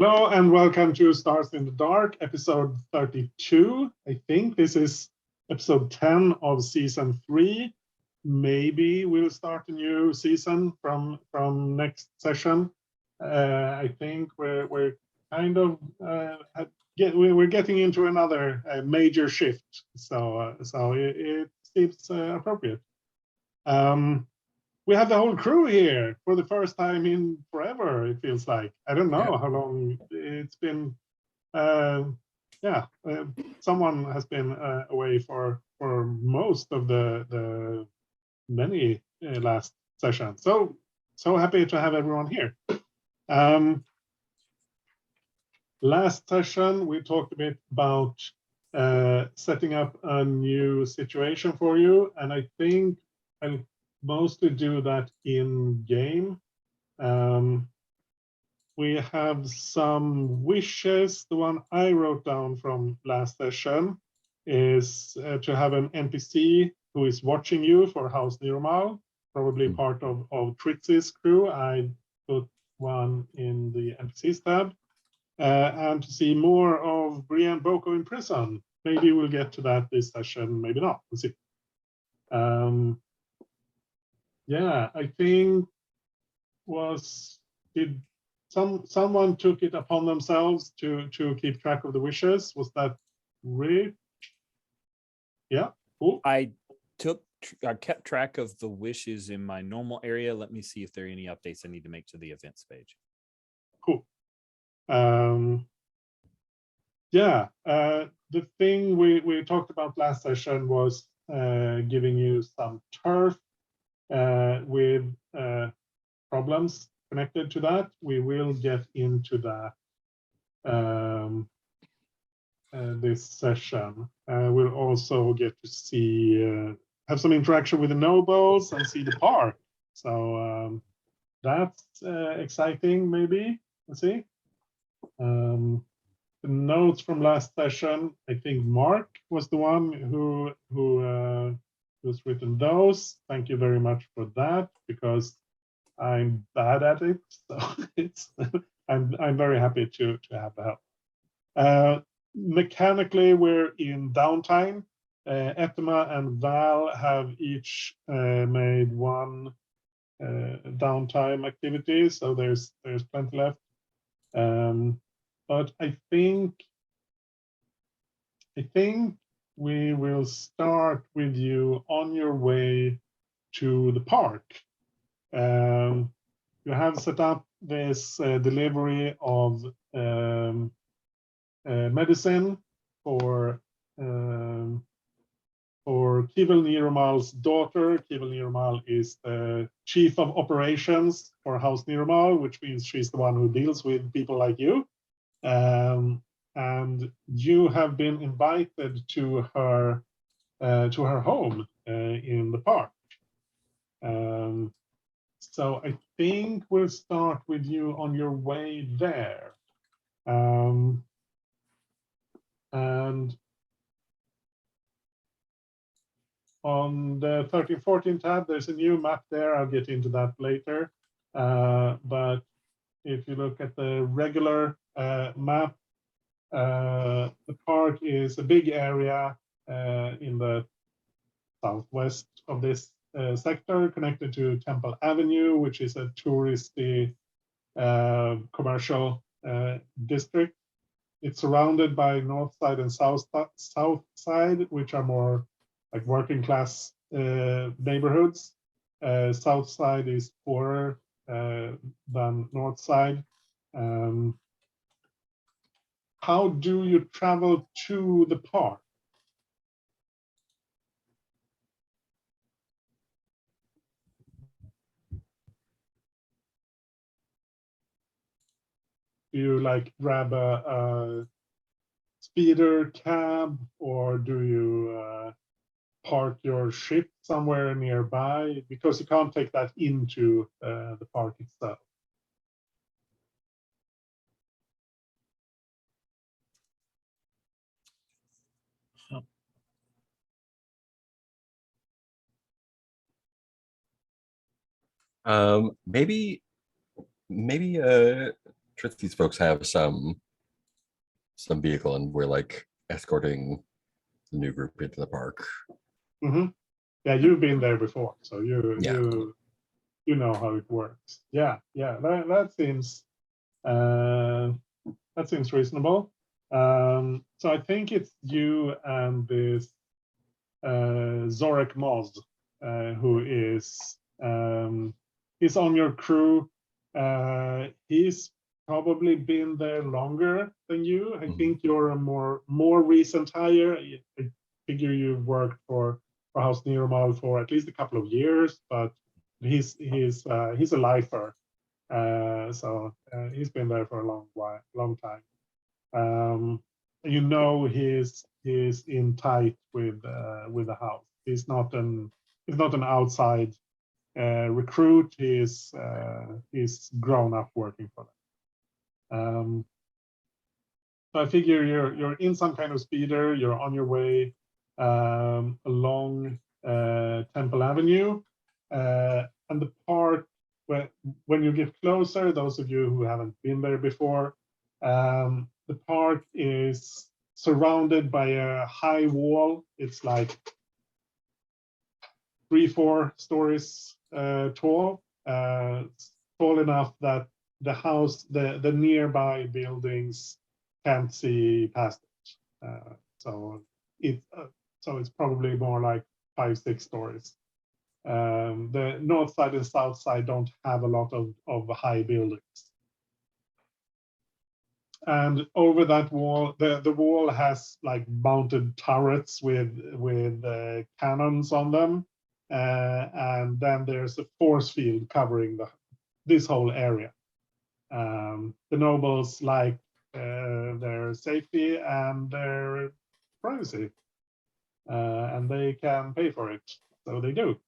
Hello and welcome to Stars in the Dark, episode 32. I think this is episode 10 of season 3. Maybe we'll start a new season from next session. I think we're kind of we're getting into another major shift, so it seems appropriate. We have the whole crew here for the first time in forever, it feels like. I don't know how long it's been. Someone has been away for most of the many last sessions. So happy to have everyone here. Last session, we talked a bit about setting up a new situation for you, and I think I'll mostly do that in game. We have some wishes. The one I wrote down from last session is to have an NPC who is watching you for House Nirmal, probably part of Tritz's crew. I put one in the NPCs tab. And to see more of Brienne Boko in prison. Maybe we'll get to that this session, maybe not. We'll see. Yeah, I think did someone took it upon themselves to keep track of the wishes? Was that Rich? Yeah, cool. I kept track of the wishes in my normal area. Let me see if there are any updates I need to make to the events page. Cool. The thing we talked about last session was giving you some turf with problems connected to that. We will get into that this session. We'll also get to see have some interaction with the nobles and see the park. So that's exciting. Maybe let's see. The notes from last session. I think Mark was the one who was written those. Thank you very much for that, because I'm bad at it, so it's I'm very happy to have the help. Mechanically, we're in downtime. Etema and Val have each made one downtime activity, so there's plenty left. But I think we will start with you on your way to the park. You have set up this delivery of medicine for Kivel Niramal's daughter. Kivel Niramal is the chief of operations for House Niramal, which means she's the one who deals with people like you. And you have been invited to her home in the park. So I think we'll start with you on your way there. And on the 13-14 tab, there's a new map there. I'll get into that later. But if you look at the regular map, the park is a big area in the southwest of this sector, connected to Temple Avenue, which is a touristy commercial district. It's surrounded by north side and south side, which are more like working class neighborhoods. South side is poorer than north side. How do you travel to the park? Do you like grab a speeder cab, or do you park your ship somewhere nearby? Because you can't take that into the park itself. Maybe Tritzy's folks have some vehicle, and we're like escorting the new group into the park. Yeah, you've been there before, so Yeah. you know how it works. Yeah, that seems reasonable. So I think it's you and this Zorek Moz, who is he's on your crew. He's probably been there longer than you. I think you're a more recent hire. I figure you've worked for House Neuromal for at least a couple of years, but he's a lifer. So he's been there for a long time. You know, he's in tight with the house. He's not an outside recruit. He's grown up working for them. So I figure you're in some kind of speeder. You're on your way along Temple Avenue, and the part when you get closer, those of you who haven't been there before, the park is surrounded by a high wall. It's like 3-4 stories tall, tall enough that the house, the nearby buildings can't see past it. So it's probably more like 5-6 stories. The north side and south side don't have a lot of high buildings. And over that wall, the wall has like mounted turrets with cannons on them, and then there's a force field covering this whole area. The nobles like their safety and their privacy, and they can pay for it, so they do.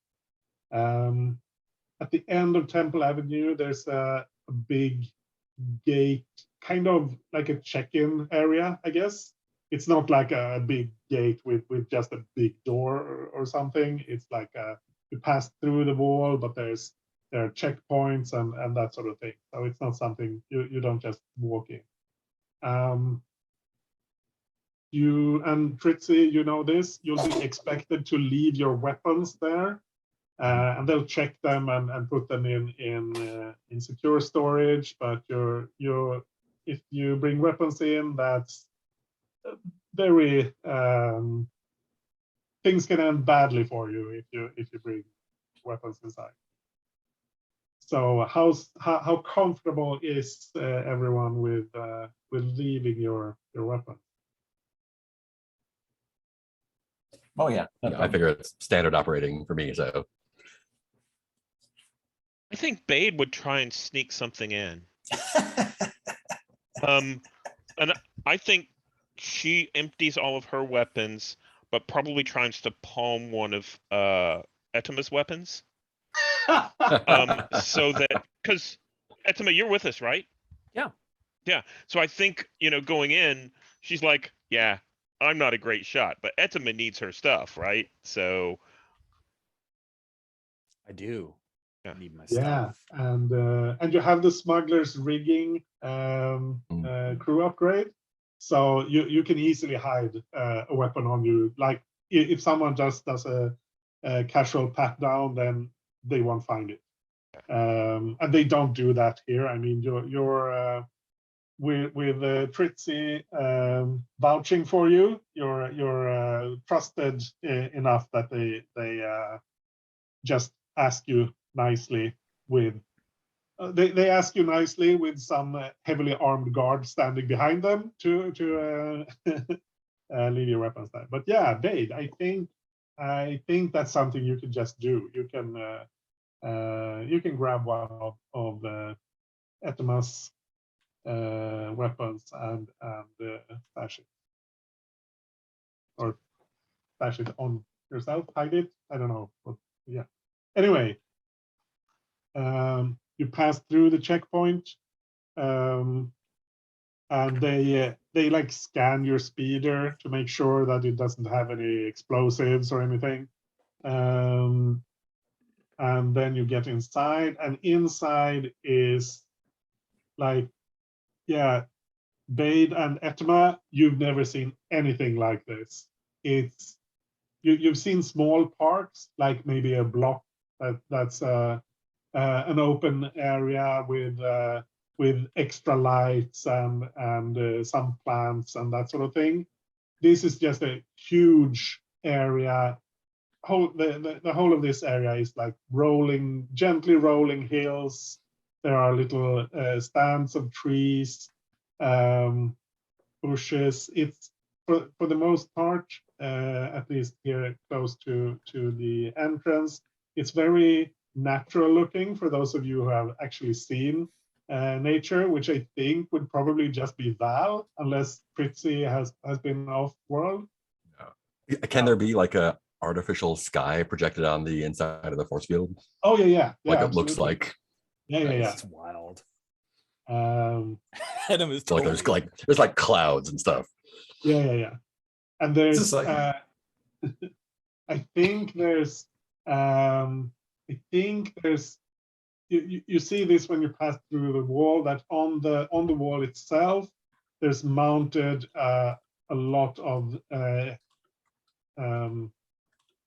At the end of Temple Avenue, there's a big gate, kind of like a check-in area, I guess. It's not like a big gate with just a big door or something. It's like you pass through the wall, but there are checkpoints and that sort of thing. So it's not something you don't just walk in. You and Tritzy, you know this. You'll be expected to leave your weapons there. And they'll check them and put them in secure storage. But if you bring weapons in, that's very things can end badly for you if you bring weapons inside. So how comfortable is everyone with leaving your weapon? Oh yeah, I figure it's standard operating for me. So I think Bade would try and sneak something in. And I think she empties all of her weapons, but probably tries to palm one of Etima's weapons. So that, because Etima, you're with us, right? Yeah. So I think, going in, she's like, yeah, I'm not a great shot, but Etima needs her stuff, right? So I do. Yeah. Need my Yeah, stuff. and you have the smuggler's rigging crew upgrade, so you can easily hide a weapon on you. Like if someone just does a casual pat down, then they won't find it. And they don't do that here. I mean, you're with Tritzy vouching for you, you're trusted enough that they just ask you nicely with they ask you nicely with some heavily armed guard standing behind them to leave your weapons there. But yeah, Bade, I think that's something you can just do. You can grab one of Etima's weapons and stash it, or stash it on yourself, hide it. I don't know, but yeah. Anyway, you pass through the checkpoint, and they like scan your speeder to make sure that it doesn't have any explosives or anything. And then you get inside, and inside is like yeah, Bade and Etma, you've never seen anything like this. It's you've seen small parks, like maybe a block that's an open area with extra lights and some plants and that sort of thing. This is just a huge area. The whole of this area is like gently rolling hills. There are little stands of trees, bushes. It's for the most part, at least here close to the entrance, it's very natural looking for those of you who have actually seen nature, which I think would probably just be Val, unless Fritzy has been off world. Can there be like a artificial sky projected on the inside of the force field? Oh yeah, Like it absolutely. looks like. Yeah. It's wild. So Adam is like totally there's like clouds and stuff. Yeah. And there's Just like- I think there's you see this when you pass through the wall, that on the wall itself there's mounted a lot of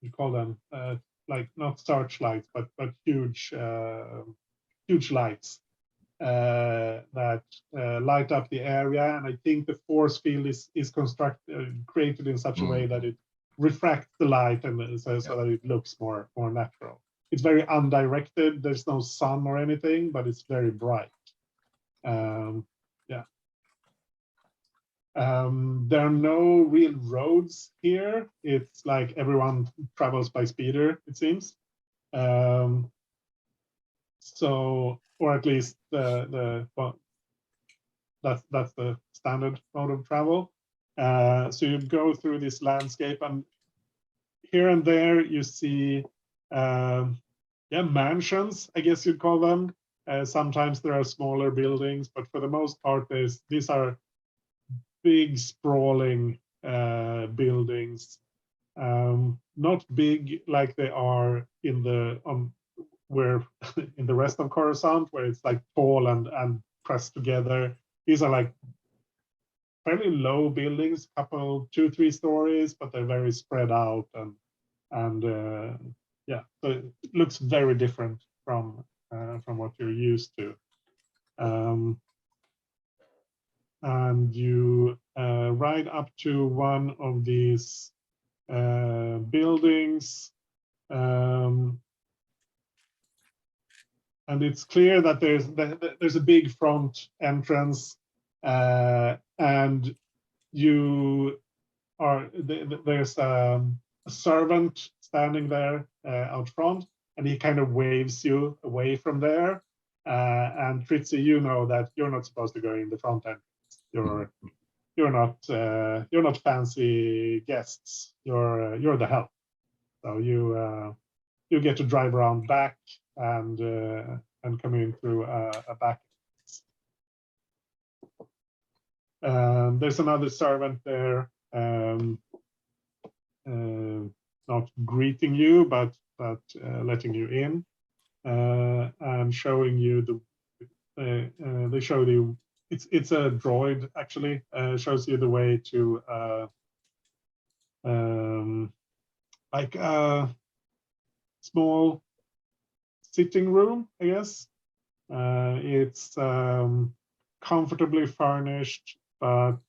you call them like not searchlights but huge lights that light up the area, and I think the force field is created in such a way that it refracts the light and so that it looks more natural. It's very undirected. There's no sun or anything, but it's very bright. There are no real roads here. It's like everyone travels by speeder, it seems. So, or at least well, that's the standard mode of travel. So you go through this landscape, and here and there you see mansions, I guess you'd call them. Sometimes there are smaller buildings, but for the most part these are big sprawling buildings, not big like they are in the where in the rest of Coruscant, where it's like tall and pressed together. These are like fairly low buildings, couple 2-3 stories, but they're very spread out and so it looks very different from what you're used to. And you ride up to one of these buildings, and it's clear that there's a big front entrance, and there's a servant standing there out front, and he kind of waves you away from there. And Fritzy, you know that you're not supposed to go in the front entrance. You're not fancy guests. You're the help. So you get to drive around back and come in through a back. There's another servant there, not greeting you, but letting you in and showing you they show you. It's a droid actually. Shows you the way to like a small sitting room, I guess. It's comfortably furnished, but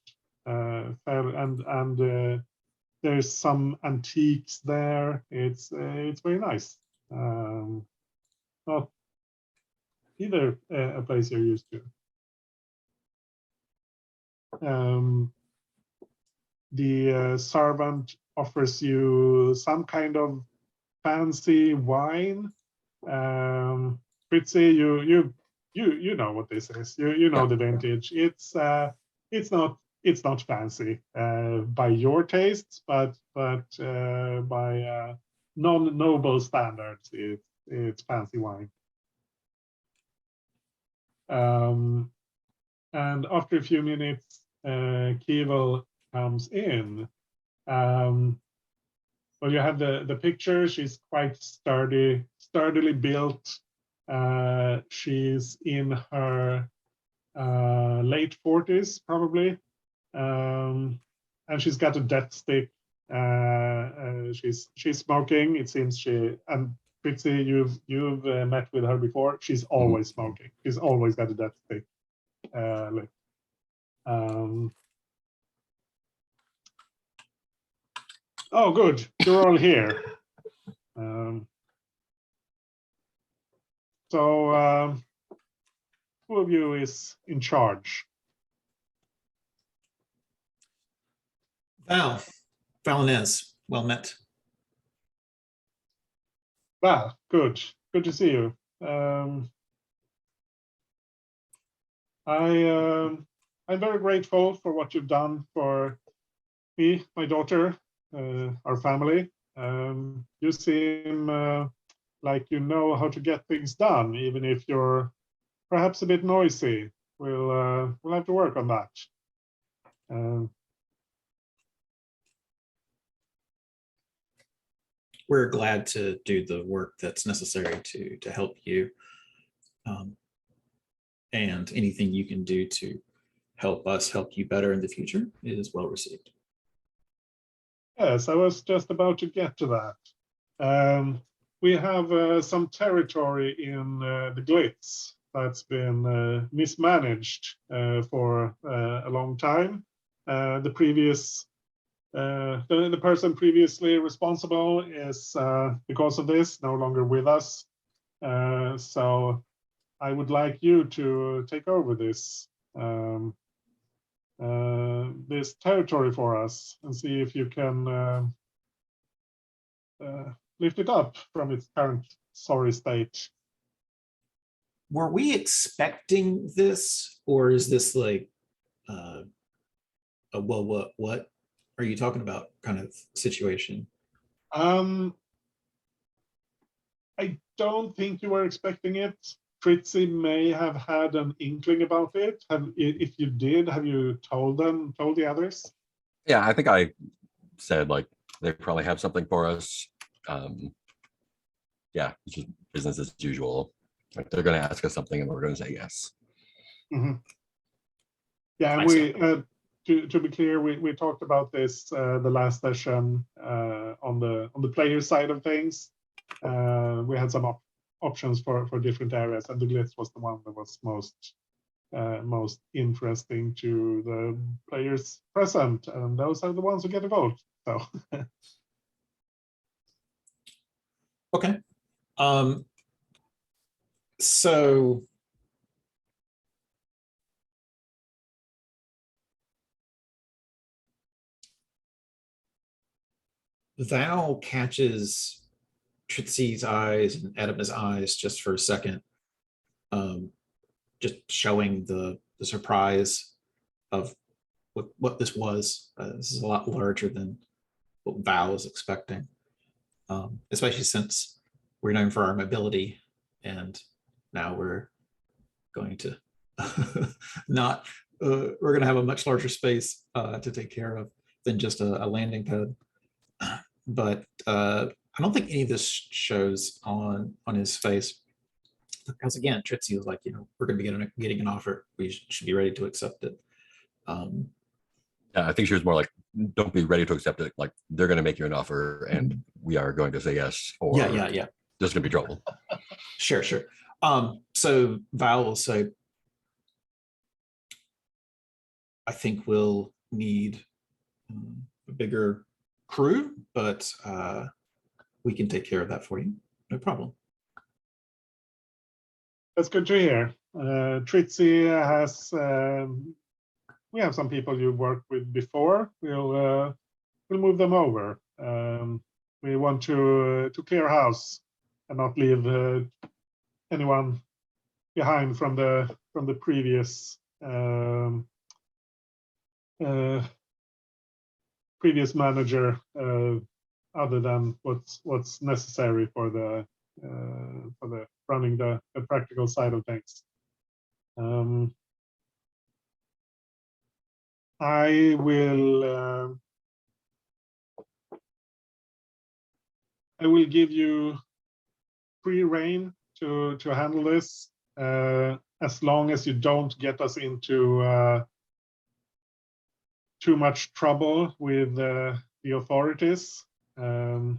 there's some antiques there. It's very nice. Not either a place you're used to. The servant offers you some kind of fancy wine. Fritzy, you know what this is. You know the vintage. It's not fancy by your tastes, but by non-noble standards, it's fancy wine. And after a few minutes, Keval comes in. Well, you have the picture. She's quite sturdily built. She's in her late 40s probably, and she's got a death stick. She's smoking. It seems she and Fritzy, you've met with her before. She's always smoking. She's always got a death stick. Lit. Oh, good. You're all here. So who of you is in charge? Val, Valinez, well met. Well, good. Good to see you. I'm very grateful for what you've done for me, my daughter, our family. You seem like you know how to get things done, even if you're perhaps a bit noisy. We'll have to work on that. We're glad to do the work that's necessary to help you. And anything you can do to help us help you better in the future is well received. Yes, I was just about to get to that. We have some territory in the Glitz that's been mismanaged for a long time. The person previously responsible is, because of this, no longer with us. So I would like you to take over this this territory for us and see if you can lift it up from its current sorry state. Were we expecting this, or is this like a what are you talking about kind of situation? I don't think you were expecting it. Fritzy may have had an inkling about it. If you did, have you told the others? Yeah, I think I said like they probably have something for us. Yeah, it's just business as usual. Like they're going to ask us something and we're going to say yes. Mm-hmm. Yeah, and to be clear, we talked about this the last session on the player side of things. We had some options for different areas, and the Glitz was the one that was most interesting to the players present, and those are the ones who get a vote. So Okay. So Val catches Tritzy's eyes and Edma's eyes just for a second, just showing the surprise of what this was. This is a lot larger than what Val was expecting, especially since we're known for our mobility, and now we're going to not, we're going to have a much larger space to take care of than just a landing pad. But I don't think any of this shows on his face, because again, Tritzy was like, we're going to be getting an offer. We should be ready to accept it. Yeah, I think she was more like, don't be ready to accept it. Like they're going to make you an offer and we are going to say yes. Or yeah. There's going to be trouble. Sure. So Val will say, I think we'll need a bigger crew, but we can take care of that for you. No problem. that's good to hear. Tritzy has. We have some people you've worked with before. We'll move them over. We want to clear house and not leave anyone behind from the previous previous manager, other than what's necessary for the running the practical side of things. I will give you free reign to handle this, and as long as you don't get us into too much trouble with the authorities. The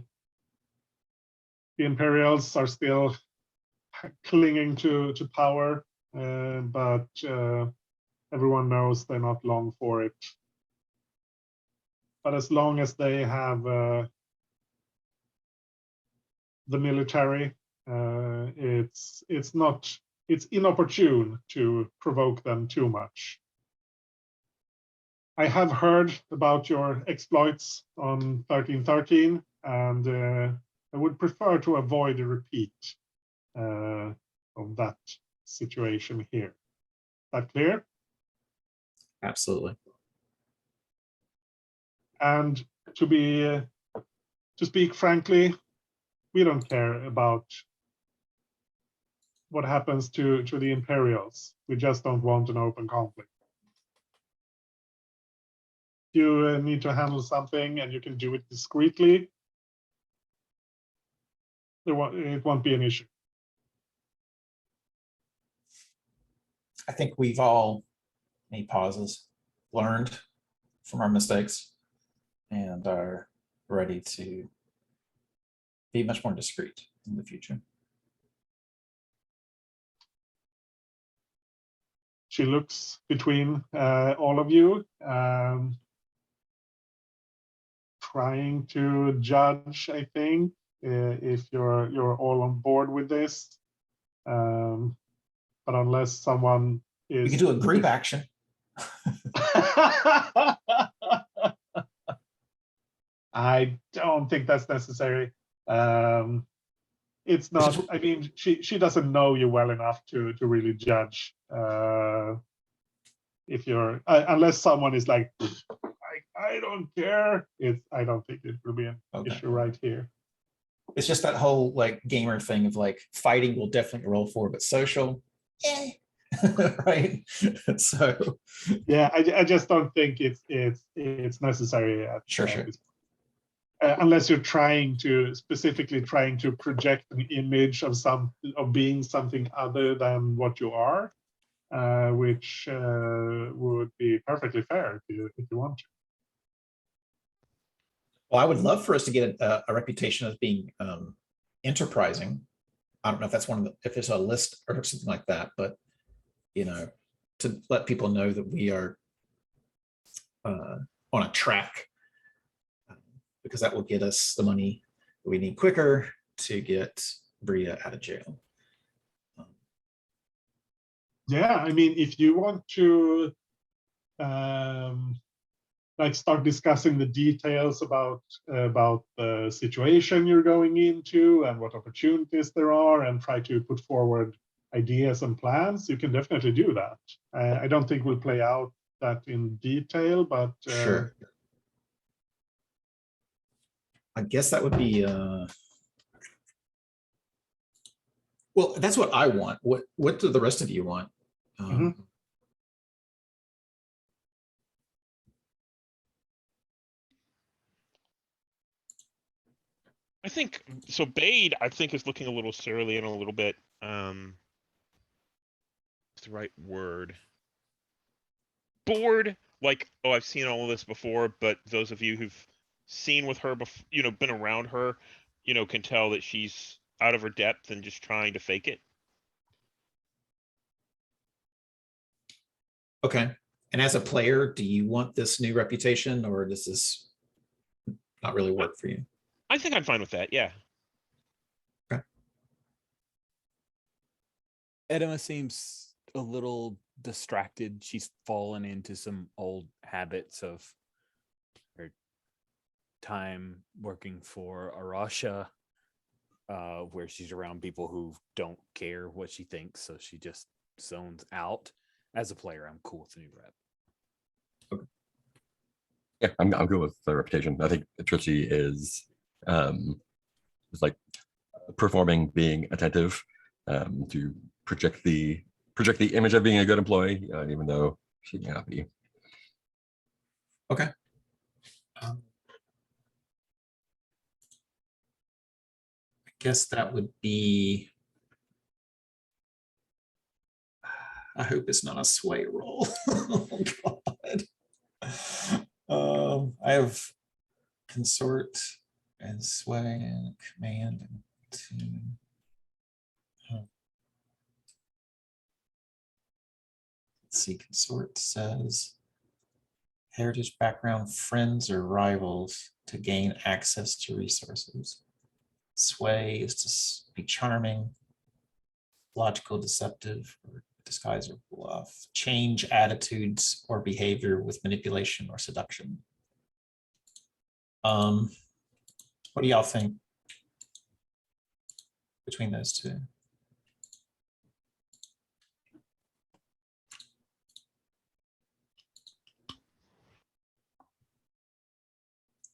Imperials are still clinging to power, but everyone knows they're not long for it. But as long as they have the military, it's inopportune to provoke them too much. I have heard about your exploits on 1313, and I would prefer to avoid a repeat of that situation here. Is that clear? Absolutely. And to speak frankly, we don't care about what happens to the Imperials. We just don't want an open conflict. You need to handle something and you can do it discreetly, it won't be an issue. I think we've all, any pauses, learned from our mistakes and are ready to be much more discreet in the future. She looks between all of you, trying to judge, I think, if you're all on board with this. But unless someone is, We could do a group action. I don't think that's necessary. It's not. I mean, she doesn't know you well enough to really judge. If you're unless someone is like, I don't care. I don't think it will be an issue right here. It's just that whole like gamer thing of like fighting will definitely roll for, but social, right? So yeah, I just don't think it's necessary. Sure. Unless you're specifically trying to project an image of being something other than what you are, which would be perfectly fair if you want to. Well, I would love for us to get a reputation as being enterprising. I don't know if that's if there's a list or something like that, but to let people know that we are on a track, because that will get us the money that we need quicker to get Bria out of jail. Yeah, I mean, if you want to start discussing the details about the situation you're going into and what opportunities there are, and try to put forward ideas and plans, you can definitely do that. I don't think we'll play out that in detail, but Sure. I guess that would be well, that's what I want. What do the rest of you want? I think so. Bade, I think, is looking a little surly and a little bit. What's the right word? Bored. Like, oh, I've seen all of this before. But those of you who've seen with her before, been around her, can tell that she's out of her depth and just trying to fake it. Okay. And as a player, do you want this new reputation, or does this not really work for you? I think I'm fine with that. Yeah. Okay. Edema seems a little distracted. She's fallen into some old habits of her time working for Arasha, where she's around people who don't care what she thinks, so she just zones out. As a player, I'm cool with the new rep. Okay. Yeah, I'm good with the reputation. I think Trixie is like performing, being attentive, to project the image of being a good employee, even though she may not be. Okay. I guess that would be I hope it's not a sway roll. Oh God. I have consort and sway and command and team. Let's see, consort says heritage background, friends or rivals to gain access to resources. Sway is to be charming, logical, deceptive, or disguise or bluff. Change attitudes or behavior with manipulation or seduction. What do y'all think between those two?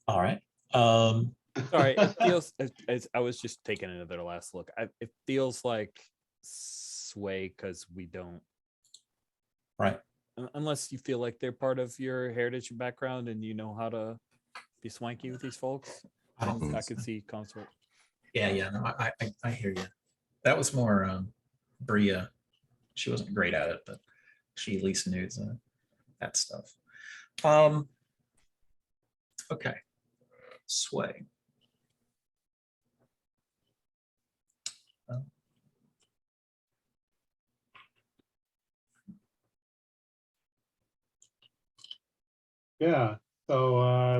All right. Sorry, it feels as I was just taking another last look. It feels like sway because we don't. Right. Unless you feel like they're part of your heritage and background and you know how to be swanky with these folks. I don't think I so. could see consort. Yeah, no, I hear you. That was more Bria. She wasn't great at it, but she at least knew that stuff. Okay. Sway. Yeah. So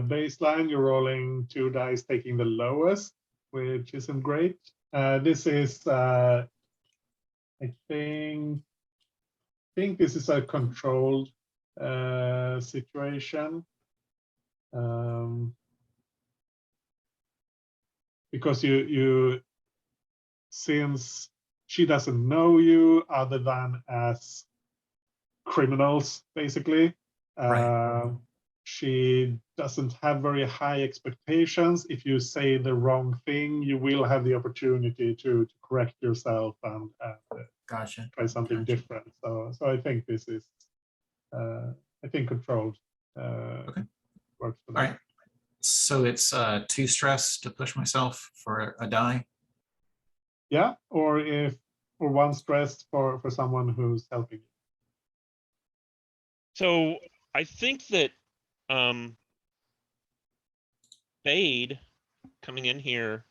baseline, you're rolling 2 dice, taking the lowest, which isn't great. This is, I think this is a controlled situation. Because since she doesn't know you other than as criminals, basically, she doesn't have very high expectations. If you say the wrong thing, you will have the opportunity to correct yourself and Gotcha. try something different. So I think this is, I think controlled Okay. works for that. All right. So it's 2 stress to push myself for a die. Yeah, or 1 stress for someone who's helping you. So I think that Bade coming in here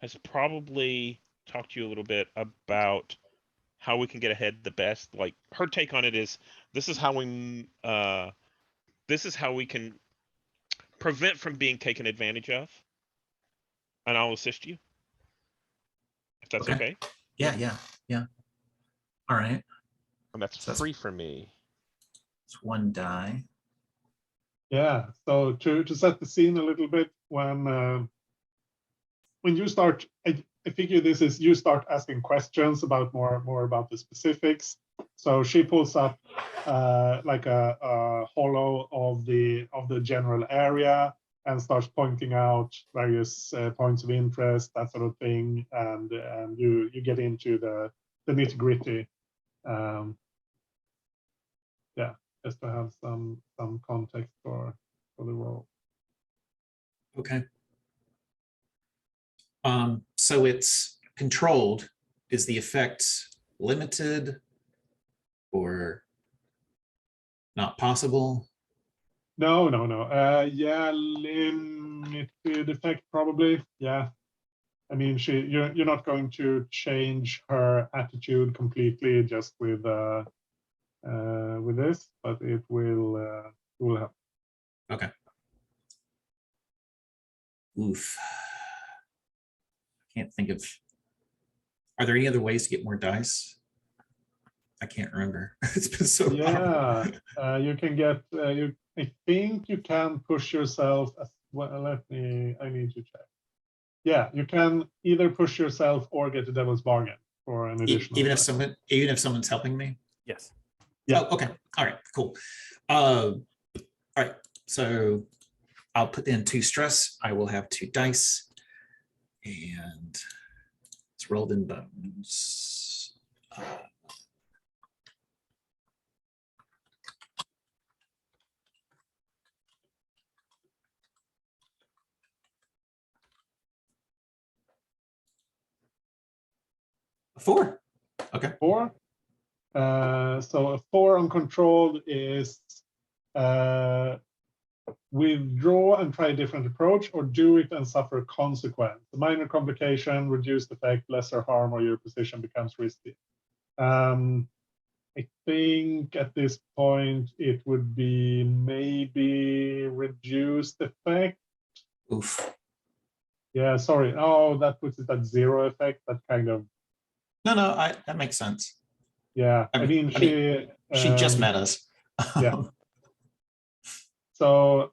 has probably talked to you a little bit about how we can get ahead the best. Like her take on it is this is how we can prevent from being taken advantage of. And I'll assist you. If that's okay. Yeah. All right. And that's free for me. It's 1 die. Yeah. So to set the scene a little bit, when you start, I figure this is you start asking questions about more about the specifics. So she pulls up like a holo of the general area and starts pointing out various points of interest, that sort of thing, and you get into the nitty gritty. Yeah, just to have some context for the role. Okay. So it's controlled. Is the effect limited or not possible? No. Yeah, limited effect probably. Yeah. I mean, you're not going to change her attitude completely just with this, but it will help. Okay. Oof. Can't think of. Are there any other ways to get more dice? I can't remember. It's been so long. Yeah, you can get. I think you can push yourself as well. I need to check. Yeah, you can either push yourself or get a devil's bargain for an additional. Even if someone's helping me. Yes. Yeah. Oh, okay. All right. Cool. All right. So I'll put in 2 stress. I will have 2 dice, and it's rolled in bones. 4. Okay. 4. So a 4 uncontrolled is withdraw and try a different approach, or do it and suffer consequence. A minor complication, reduced effect, lesser harm, or your position becomes risky. I think at this point it would be maybe reduced effect. Oof. Yeah, sorry. Oh, that puts it at 0 effect. That kind of, No, that makes sense. yeah. I mean, she just met us. Yeah. So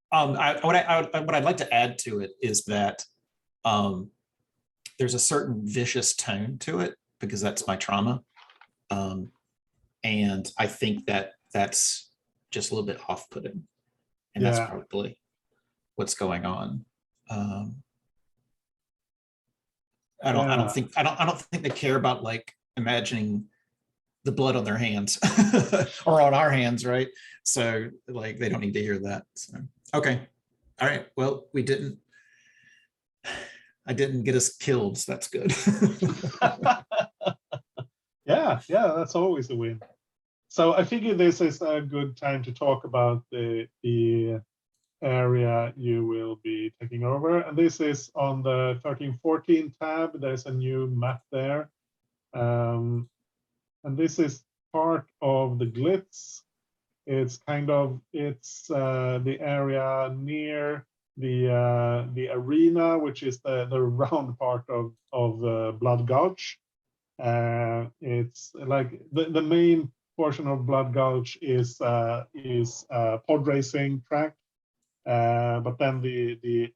what I'd like to add to it is that there's a certain vicious tone to it, because that's my trauma. And I think that that's just a little bit off-putting. And that's Yeah. probably what's going on. I don't think they care about like imagining the blood on their hands or on our hands, right? So like they don't need to hear that. So, okay. All right. Well, I didn't get us killed, so that's good. yeah, that's always a win. So I figure this is a good time to talk about the area you will be taking over. And this is on the 1314 tab. There's a new map there. And this is part of the glitz. It's the area near the arena, which is the round part of Blood Gulch. It's like the main portion of Blood Gulch is pod racing track. But then the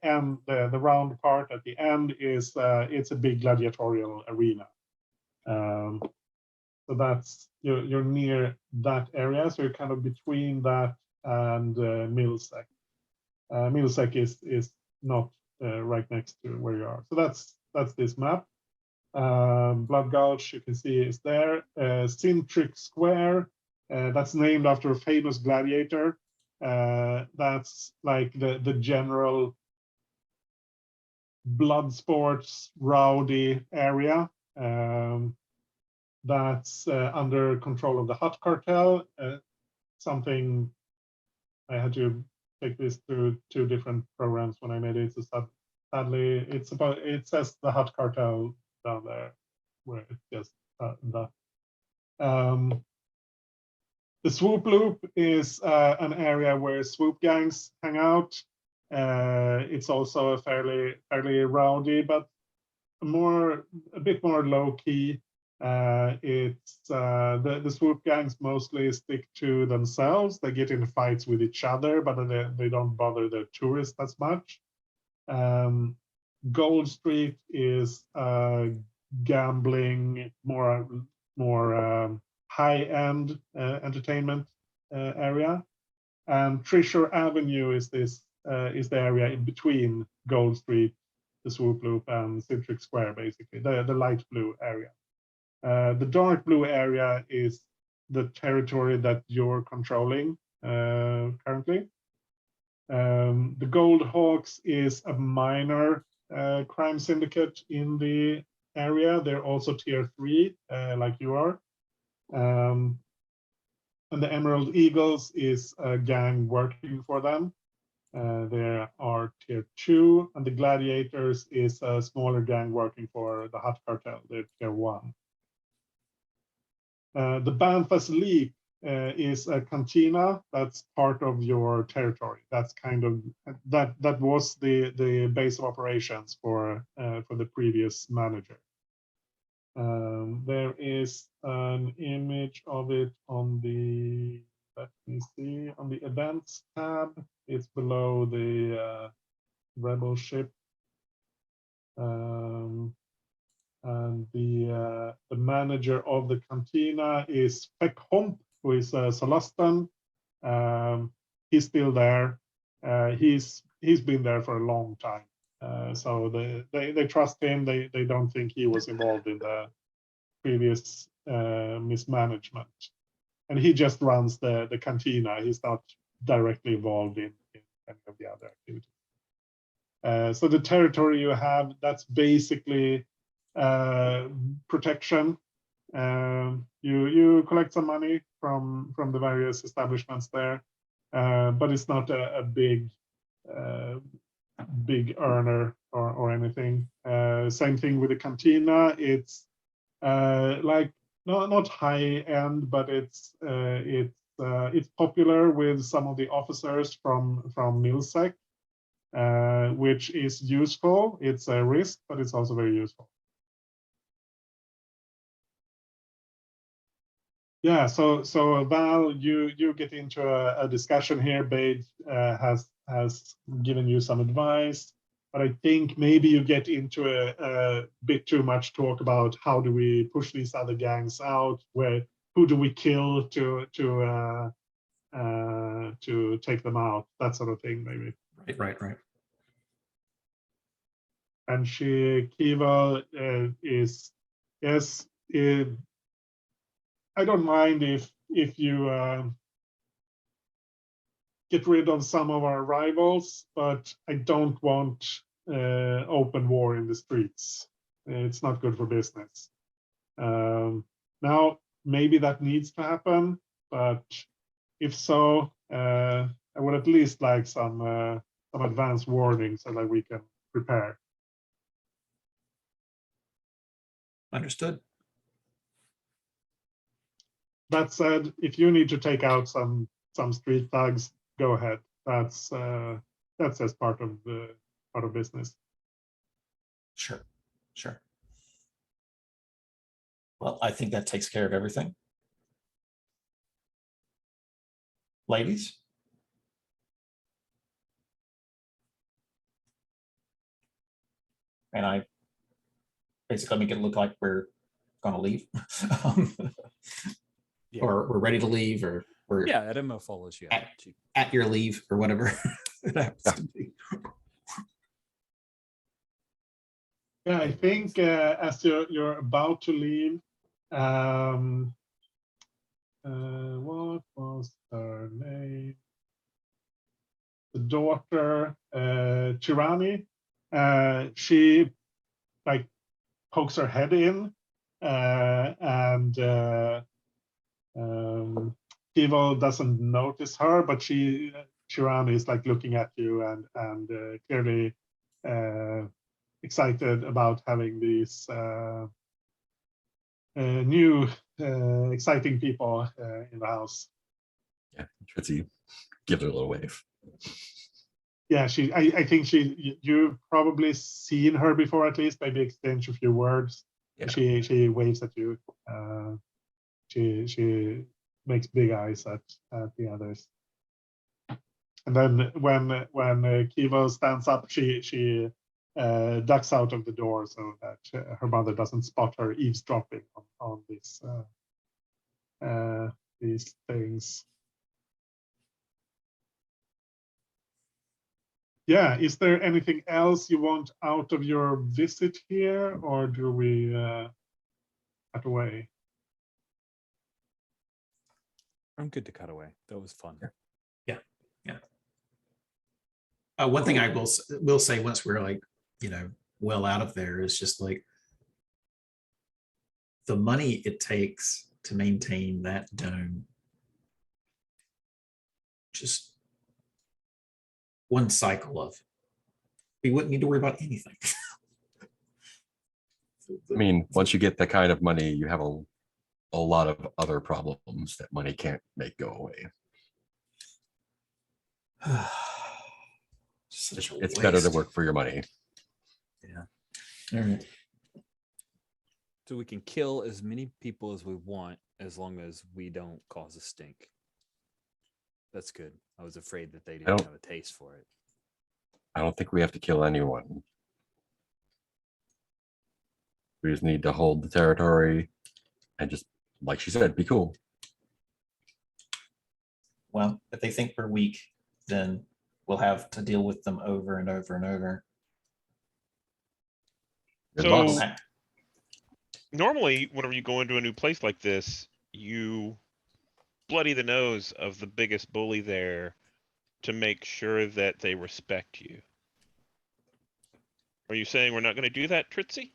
round part at the end is it's a big gladiatorial arena. So that's you're near that area, so you're kind of between that and Millsec. Millsec is not right next to where you are. So that's this map. Blood Gulch, you can see, is there. Cintric Square, that's named after a famous gladiator. That's like the general blood sports rowdy area. That's under control of the Hutt cartel. Something I had to take this through 2 different programs when I made it. So sadly, it says the Hutt cartel down there, where it's just that. The swoop loop is an area where swoop gangs hang out. It's also a fairly rowdy, but a bit more low key. It's the swoop gangs mostly stick to themselves. They get in fights with each other, but they don't bother the tourists as much. Gold Street is gambling, more high-end entertainment area, and Treasure Avenue is the area in between Gold Street, the swoop loop, and Cintric Square, basically the light blue area. The dark blue area is the territory that you're controlling currently. The Gold Hawks is a minor crime syndicate in the area. They're also tier 3, like you are. And the Emerald Eagles is a gang working for them. There are tier 2, and the Gladiators is a smaller gang working for the Hutt cartel. They're tier 1. The Banfas Leap is a cantina that's part of your territory. That's kind of that was the base of operations for the previous manager. There is an image of it on the, let me see, on the events tab. It's below the rebel ship. And the manager of the cantina is Feckhomp, who is Salastan. He's still there. He's been there for a long time. So they trust him. They don't think he was involved in the previous mismanagement, and he just runs the cantina. He's not directly involved in any of the other activities. So the territory you have, that's basically protection. You collect some money from the various establishments there, but it's not a big big earner or anything. Same thing with the cantina. It's like not high end, but it's popular with some of the officers from Milsec, which is useful. It's a risk, but it's also very useful. Yeah, so Val, you get into a discussion here. Bade has given you some advice, but I think maybe you get into a bit too much talk about how do we push these other gangs out, who do we kill to take them out, that sort of thing, maybe. Right. And Kiva is, yes, I don't mind if you get rid of some of our rivals, but I don't want open war in the streets. It's not good for business. Now, maybe that needs to happen, but if so, I would at least like some advance warning so that we can prepare. Understood. That said, if you need to take out some street thugs, go ahead. That's as part of business. Sure. Well, I think that takes care of everything. Ladies? And I basically make it look like we're gonna leave. Yeah. Or we're ready to leave, or we're Yeah, Edema follows you out. at your leave, or whatever it happens to be. Yeah, I think as you're about to leave, what was her name? The daughter, Tirani, she like pokes her head in, and Kivo doesn't notice her, but Tirani is like looking at you and clearly excited about having these new exciting people in the house. Yeah, Tritsy gives her a little wave. Yeah, I think you've probably seen her before, at least maybe exchange a few words. Yeah. She waves at you. She makes big eyes at the others. And then when Kivo stands up, she ducks out of the door so that her mother doesn't spot her eavesdropping on these things. Yeah, is there anything else you want out of your visit here, or do we cut away? I'm good to cut away. That was fun. Yeah. One thing I will say once we're like, well out of there is just like the money it takes to maintain that dome. Just one cycle of, we wouldn't need to worry about anything. I mean, once you get that kind of money, you have a lot of other problems that money can't make go away. It's better to work for your money. Yeah. All right. So we can kill as many people as we want as long as we don't cause a stink. That's good. I was afraid that they didn't have a taste for it. I don't think we have to kill anyone. We just need to hold the territory and just, like she said, be cool. Well, if they think we're weak, then we'll have to deal with them over and over and over. Good So- luck. Normally, whenever you go into a new place like this, you bloody the nose of the biggest bully there to make sure that they respect you. Are you saying we're not going to do that, Tritsy?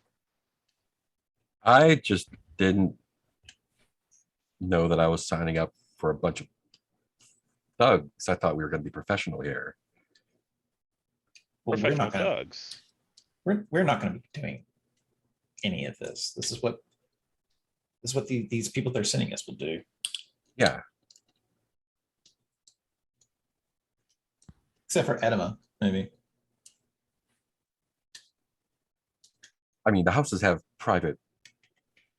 I just didn't know that I was signing up for a bunch of thugs. I thought we were going to be professional here. Well, we're Professional not gonna, thugs. we're not gonna be doing any of this. This is what these people they're sending us will do. Yeah, Except for Edema, maybe. I mean, the houses have private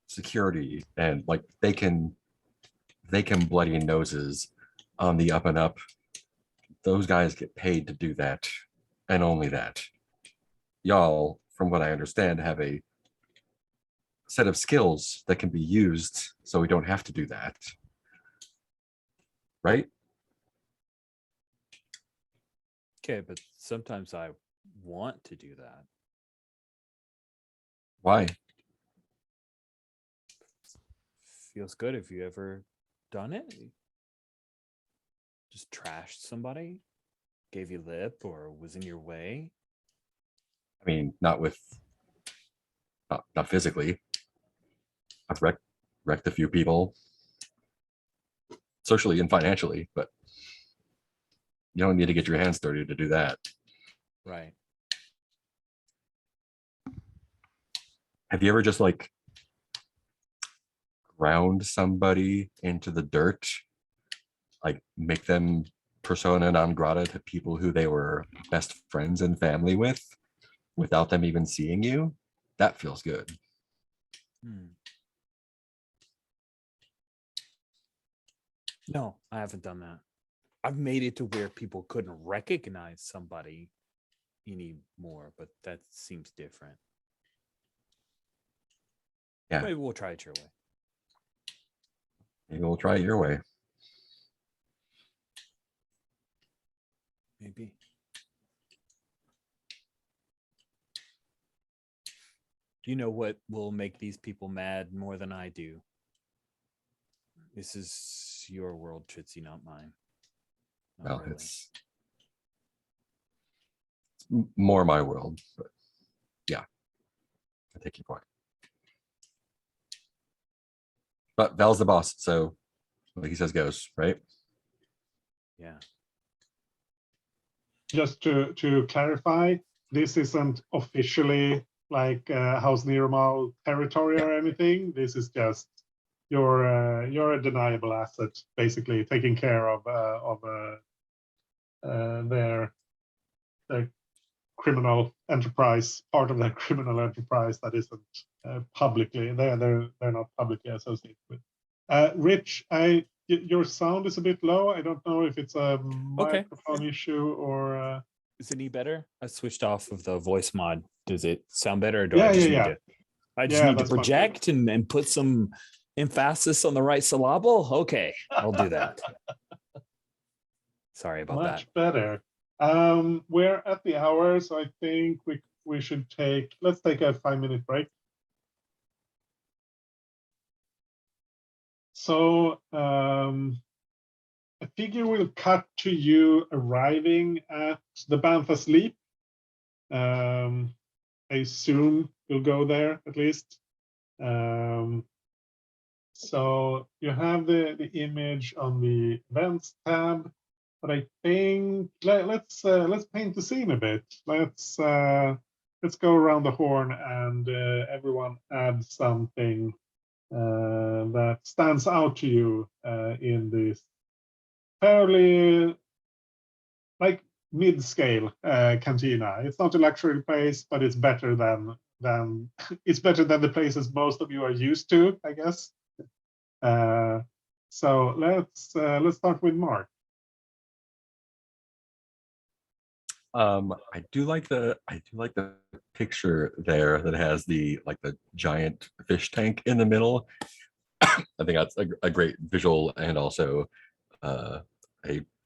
security, and like they can bloody noses on the up and up. Those guys get paid to do that, and only that. Y'all, from what I understand, have a set of skills that can be used, so we don't have to do that. Right? Okay, but sometimes I want to do that. Why? Feels good. Have you ever done it? Just trashed somebody, gave you lip, or was in your way? I mean, not physically. I've wrecked a few people socially and financially, but you don't need to get your hands dirty to do that. Right. Have you ever just like ground somebody into the dirt, like make them persona non grata to people who they were best friends and family with without them even seeing you? That feels good. No, I haven't done that. I've made it to where people couldn't recognize somebody anymore, but that seems different. Yeah. Maybe we'll try it your way. Maybe we'll try it your way. Maybe. You know what will make these people mad more than I do? This is your world, Tritsy, not mine. Not Well, really. it's more my world, but yeah, I take your point. But Val's the boss, so what he says goes, right? Yeah. Just to clarify, this isn't officially like House Nirmal territory or anything. This is just you're a deniable asset, basically taking care of their criminal enterprise, part of their criminal enterprise that isn't publicly they're not publicly associated with. Rich, your sound is a bit low. I don't know if it's a microphone issue or. Is it any better? I switched off of the voice mod. Does it sound better? Or do Yeah, I just yeah, need yeah. to? I just Yeah, need to that's much project and put some emphasis on the right syllable. Okay, I'll do that. Sorry about Much that. better. We're at the hour, so I think we should let's take a 5-minute break. So I figure we'll cut to you arriving at the Banff Leap. I assume you'll go there at least. So you have the image on the events tab, but I think let's paint the scene a bit. Let's go around the horn and everyone add something that stands out to you in this fairly like mid-scale cantina. It's not a luxury place, but it's better than it's better than the places most of you are used to, I guess. So let's start with Mark. I do like the picture there that has the giant fish tank in the middle. I think that's a great visual and also a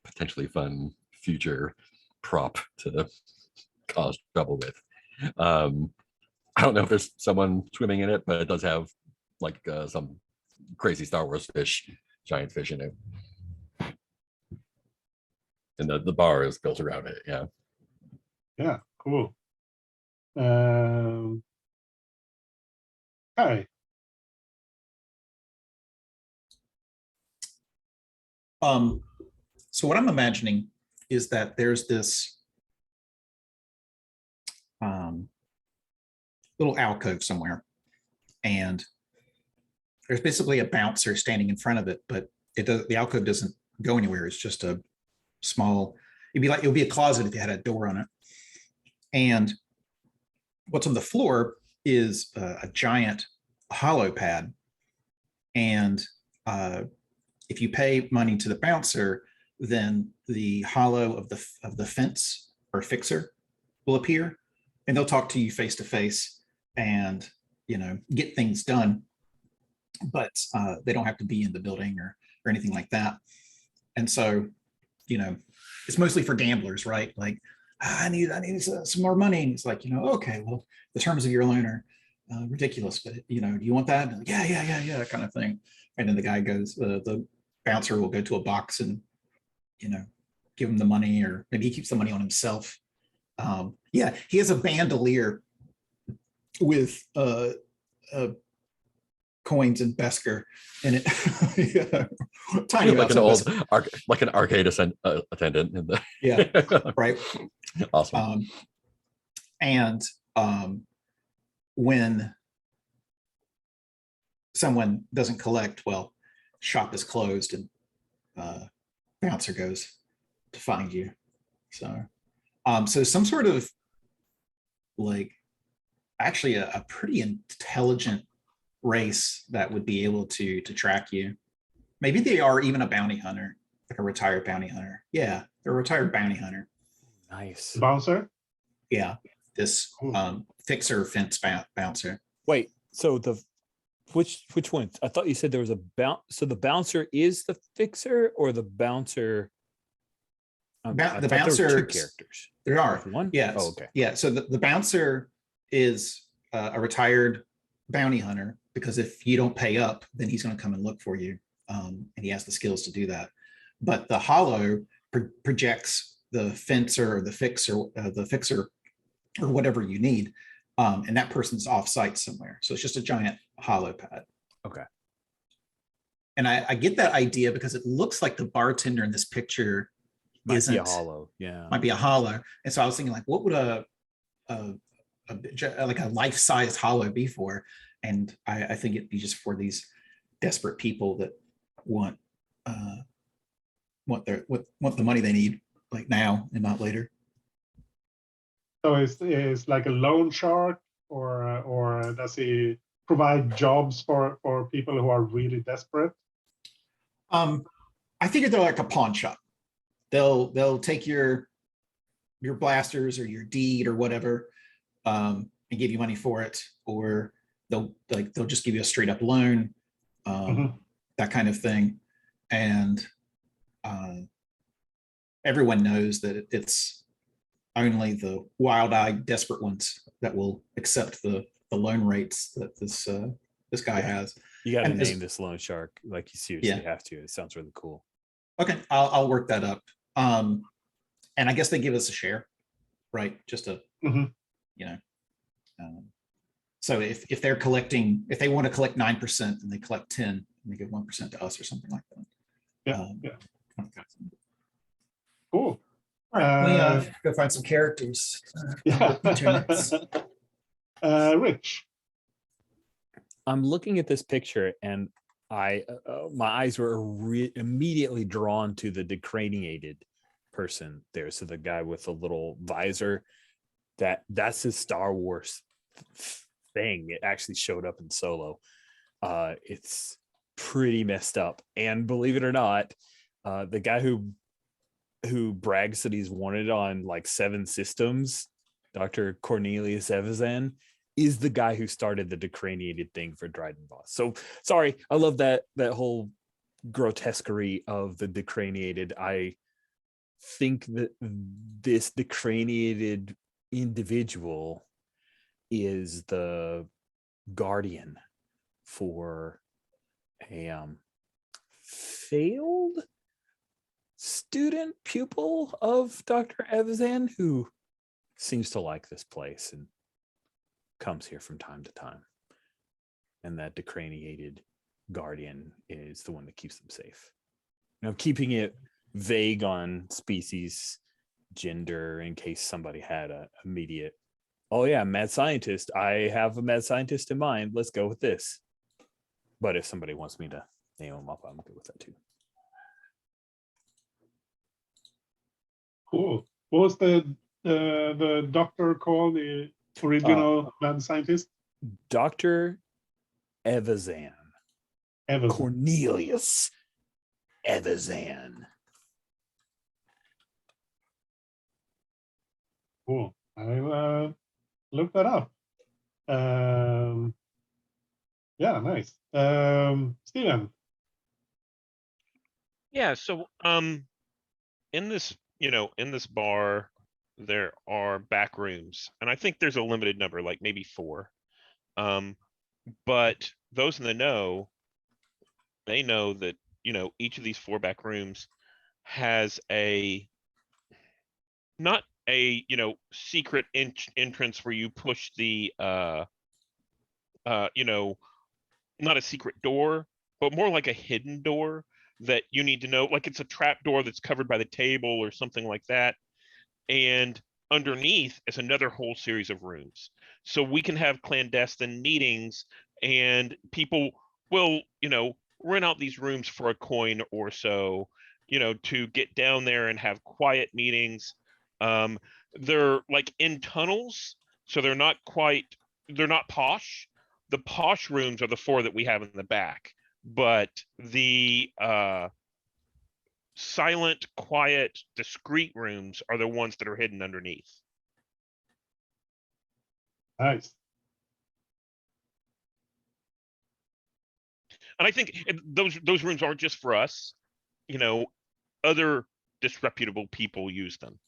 potentially fun future prop to cause trouble with. I don't know if there's someone swimming in it, but it does have some crazy Star Wars giant fish in it. And the bar is built around it. Yeah. Yeah, cool. Okay. So what I'm imagining is that there's this little alcove somewhere, and there's basically a bouncer standing in front of it, but the alcove doesn't go anywhere. It's just a small, it would be a closet if you had a door on it. And what's on the floor is a giant hollow pad. And if you pay money to the bouncer, then the hollow of the fence or fixer will appear, and they'll talk to you face to face and get things done. But they don't have to be in the building or anything like that. And so, it's mostly for gamblers, right? Like, I need some more money. And it's like, okay, well, the terms of your loan are ridiculous, but do you want that? Like, yeah, kind of thing. And then the guy goes, the bouncer will go to a box and give him the money, or maybe he keeps the money on himself. Yeah, he has a bandolier with coins and Besker in it. Yeah. Tiny like an amounts old of Besker. like an arcade attendant in the Yeah, right. Awesome. And when someone doesn't collect, well, shop is closed and bouncer goes to find you. So so some sort of like actually a pretty intelligent race that would be able to track you. Maybe they are even a bounty hunter, like a retired bounty hunter. Yeah, they're a retired bounty hunter. Nice. Bouncer? Yeah, this fixer fence bouncer. Wait, so which one? I thought you said there was a bounce. So the bouncer is the fixer, or the bouncer? The bouncer, there were 2 characters. There are one. Yes. Oh, okay. Yeah. So the bouncer is a retired bounty hunter, because if you don't pay up, then he's going to come and look for you, and he has the skills to do that. But the hollow projects the fencer or the fixer or whatever you need, and that person's off site somewhere. So it's just a giant hollow pad. Okay. And I get that idea because it looks like the bartender in this picture Might isn't be a hollow. Yeah. might be a hollow. And so I was thinking, like, what would a life-size hollow be for? And I think it'd be just for these desperate people that want the money they need, like now and not later. So is like a loan shark, or does he provide jobs for people who are really desperate? I think they're like a pawn shop. They'll take your blasters or your deed or whatever, and give you money for it, or they'll just give you a straight up loan, that kind of thing. And everyone knows that it's only the wild-eyed desperate ones that will accept the loan rates that this guy has. You got to And name this loan shark, like you seriously have to. It sounds really cool. Okay, I'll work that up. And I guess they give us a share, right? Just a, so if they're collecting, if they want to collect 9% and they collect 10, and they give 1% to us or something like that. Yeah. Cool. All right, let me go find some characters. Rich. I'm looking at this picture, and my eyes were immediately drawn to the decraniated person there. So the guy with the little visor, that's his Star Wars thing. It actually showed up in Solo. It's pretty messed up, and believe it or not, the guy who brags that he's wanted on like 7 systems, Dr. Cornelius Evazan, is the guy who started the decraniated thing for Dryden Voss. So sorry, I love that whole grotesquerie of the decraniated. I think that this decraniated individual is the guardian for a failed student pupil of Dr. Evazan, who seems to like this place and comes here from time to time. And that decraniated guardian is the one that keeps them safe. keeping it vague on species, gender, in case somebody had a immediate, oh yeah, mad scientist. I have a mad scientist in mind. Let's go with this. But if somebody wants me to name them up, I'm good with that too. Cool. What was the doctor called? The original mad scientist? Dr. Evazan. Evans. Cornelius Evazan. Cool. I'll look that up. Yeah, nice. Steven. Yeah, so in this, in this bar, there are back rooms, and I think there's a limited number, like maybe 4. But those in the know, they know that, each of these 4 back rooms has not a, secret entrance where you push the not a secret door, but more like a hidden door that you need to know, like it's a trap door that's covered by the table or something like that. And underneath is another whole series of rooms. So we can have clandestine meetings, and people will, rent out these rooms for a coin or so, to get down there and have quiet meetings. They're like in tunnels, so they're not posh. The posh rooms are the 4 that we have in the back, but the silent, quiet, discreet rooms are the ones that are hidden underneath. Nice. And I think those rooms aren't just for us. Other disreputable people use them.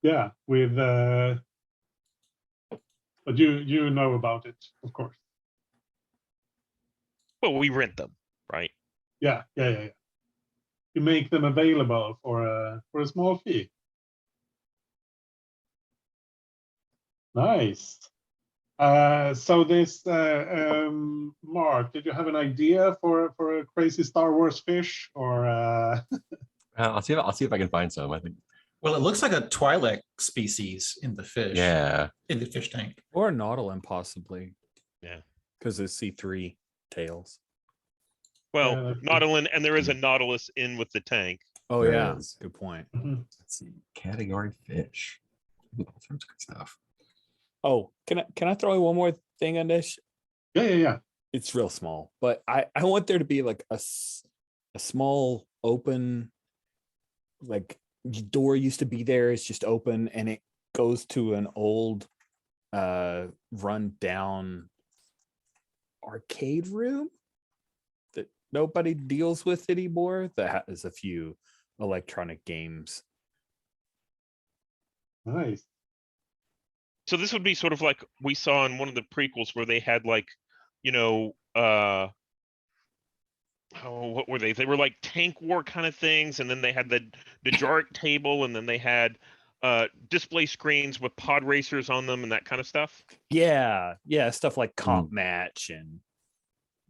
Yeah, with but you know about it, of course. Well, we rent them, right? Yeah. You make them available for a small fee. Nice. So this Mark, did you have an idea for a crazy Star Wars fish or? I'll see if I can find some. I think. Well, it looks like a Twi'lek species in the fish. Yeah. In the fish tank. Or a nautilin, possibly. Yeah. Because it's C3 tails. Well, nautilin, and there is a nautilus in with the tank. Oh, There yeah. is. Good point. Let's see. Category fish. Ooh, all sorts of good stuff. Oh, can I throw in one more thing on this? Yeah. It's real small, but I want there to be like a small open, like door used to be there. It's just open and it goes to an old run down arcade room that nobody deals with anymore, that has a few electronic games. Nice. So this would be sort of like we saw in one of the prequels where they had like, what were they? They were like tank war kind of things, and then they had the Dejaric table, and then they had display screens with pod racers on them and that kind of stuff. Yeah, stuff like Comp Match and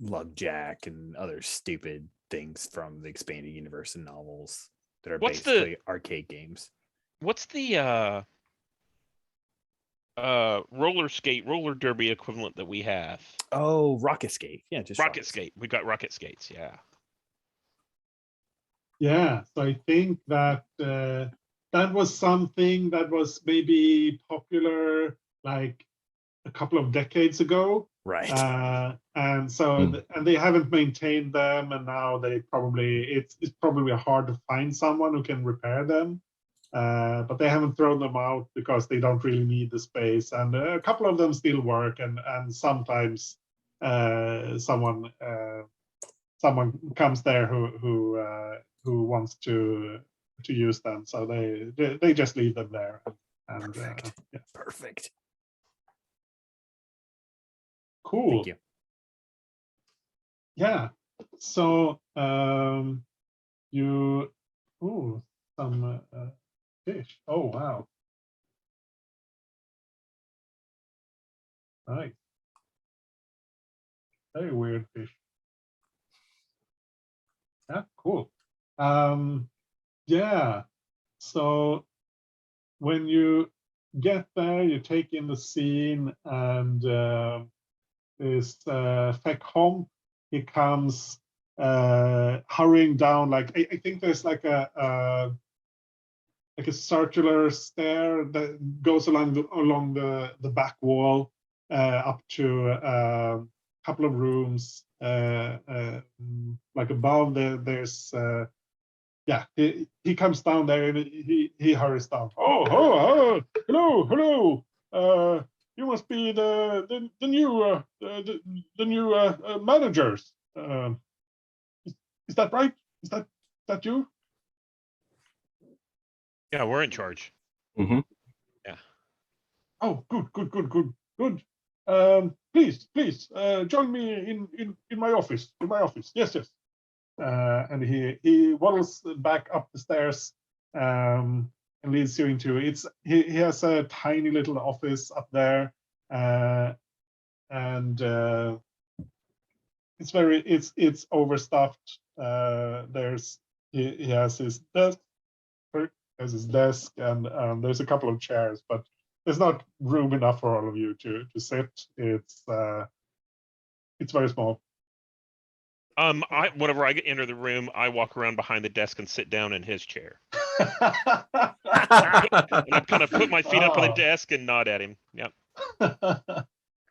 Lugjack and other stupid things from the expanded universe and novels that are basically arcade games. What's the roller derby equivalent that we have? Oh, Rocket Skate. Yeah, just Rocket Skate. We got Rocket Skates. Yeah, so I think that that was something that was maybe popular like a couple of decades ago. Right. And so and they haven't maintained them, and now it's probably hard to find someone who can repair them. But they haven't thrown them out because they don't really need the space, and a couple of them still work, and sometimes someone comes there who wants to use them, so they just leave them there. And Perfect. Yeah. Perfect. Cool. Thank you. Yeah. So some fish. Oh wow. Nice. Very weird fish. Yeah, cool. Yeah. So when you get there, you take in the scene, and this Fekholm, he comes hurrying down. Like I think there's like a circular stair that goes along the back wall up to a couple of rooms. Like above there's yeah, he comes down there and he hurries down. Oh, hello. You must be the new managers. Is that right? Is that you? Yeah, we're in charge. Oh, good. Please, join me in my office. Yes. And he waddles back up the stairs, and leads you into he has a tiny little office up there, and it's overstuffed. He has his desk, and there's a couple of chairs, but there's not room enough for all of you to sit. It's very small. Whenever I enter the room, I walk around behind the desk and sit down in his chair. And I kind of put my feet up on the desk and nod at him. Yep.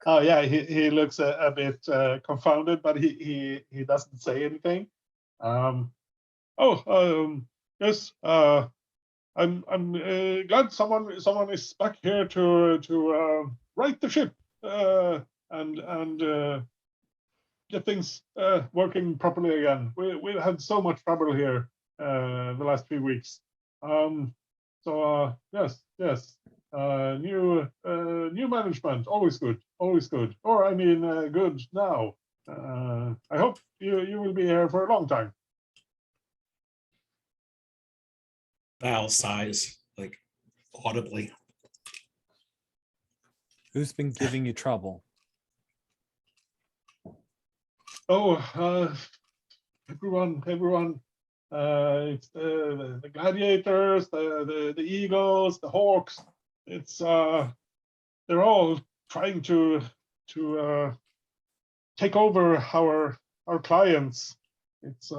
Oh yeah, he looks a bit confounded, but he doesn't say anything. Yes. I'm glad someone is back here to right the ship and get things working properly again. We've had so much trouble here the last few weeks. Yes. New management, always good. Or I mean, good now. I hope you will be here for a long time. Val sighs, like audibly. Who's been giving you trouble? Oh, everyone. It's the gladiators, the eagles, the hawks. It's they're all trying to take over our clients. It's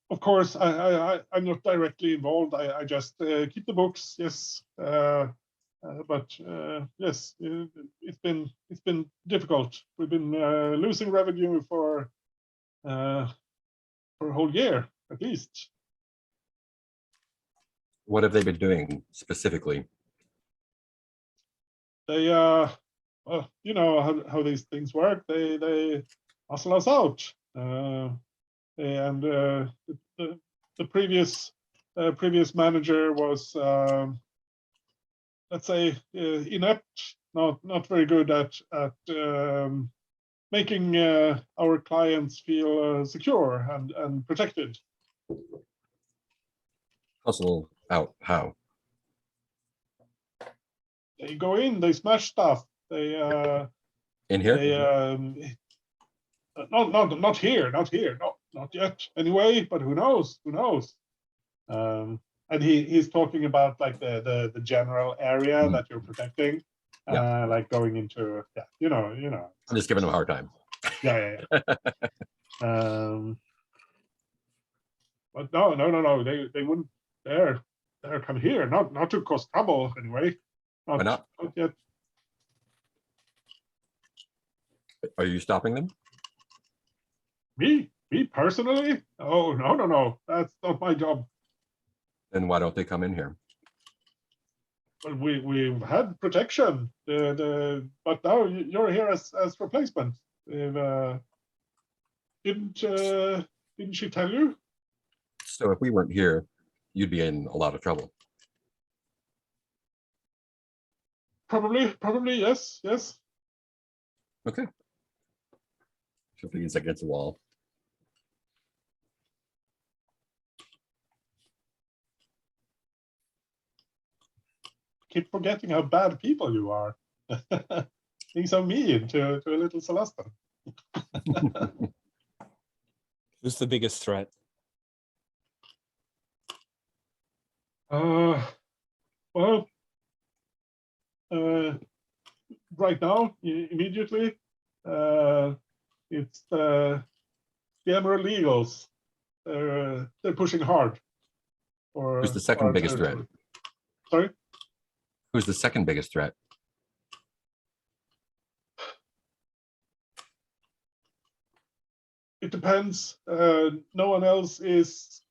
of course I'm not directly involved. I just keep the books. Yes. But yes, it's been difficult. We've been losing revenue for a whole year at least. What have they been doing specifically? They you know how these things work. They hustle us out, and the previous manager was let's say inept, not very good at making our clients feel secure and protected. Hustle out how? They go in, they smash stuff. They In here? they not here, not yet. Anyway, but who knows? And he's talking about like the general area that you're protecting, like going into you know. I'm just giving them a hard time. Yeah. But no. They wouldn't dare come here. Not to cause trouble anyway. Why not? Not yet. Are you stopping them? Me personally? Oh no. That's not my job. Then why don't they come in here? Well, we've had protection. But now you're here as replacement. Didn't she tell you? So if we weren't here, you'd be in a lot of trouble. Probably yes. Okay. So please against the wall. Keep forgetting how bad people you are. Being so mean to a little Celestin. Who's the biggest threat? Well, right now, immediately, it's the Emerald Eagles. They're pushing hard. Who's the second our biggest threat? territory. Sorry? Who's the second biggest threat? It depends. No one else is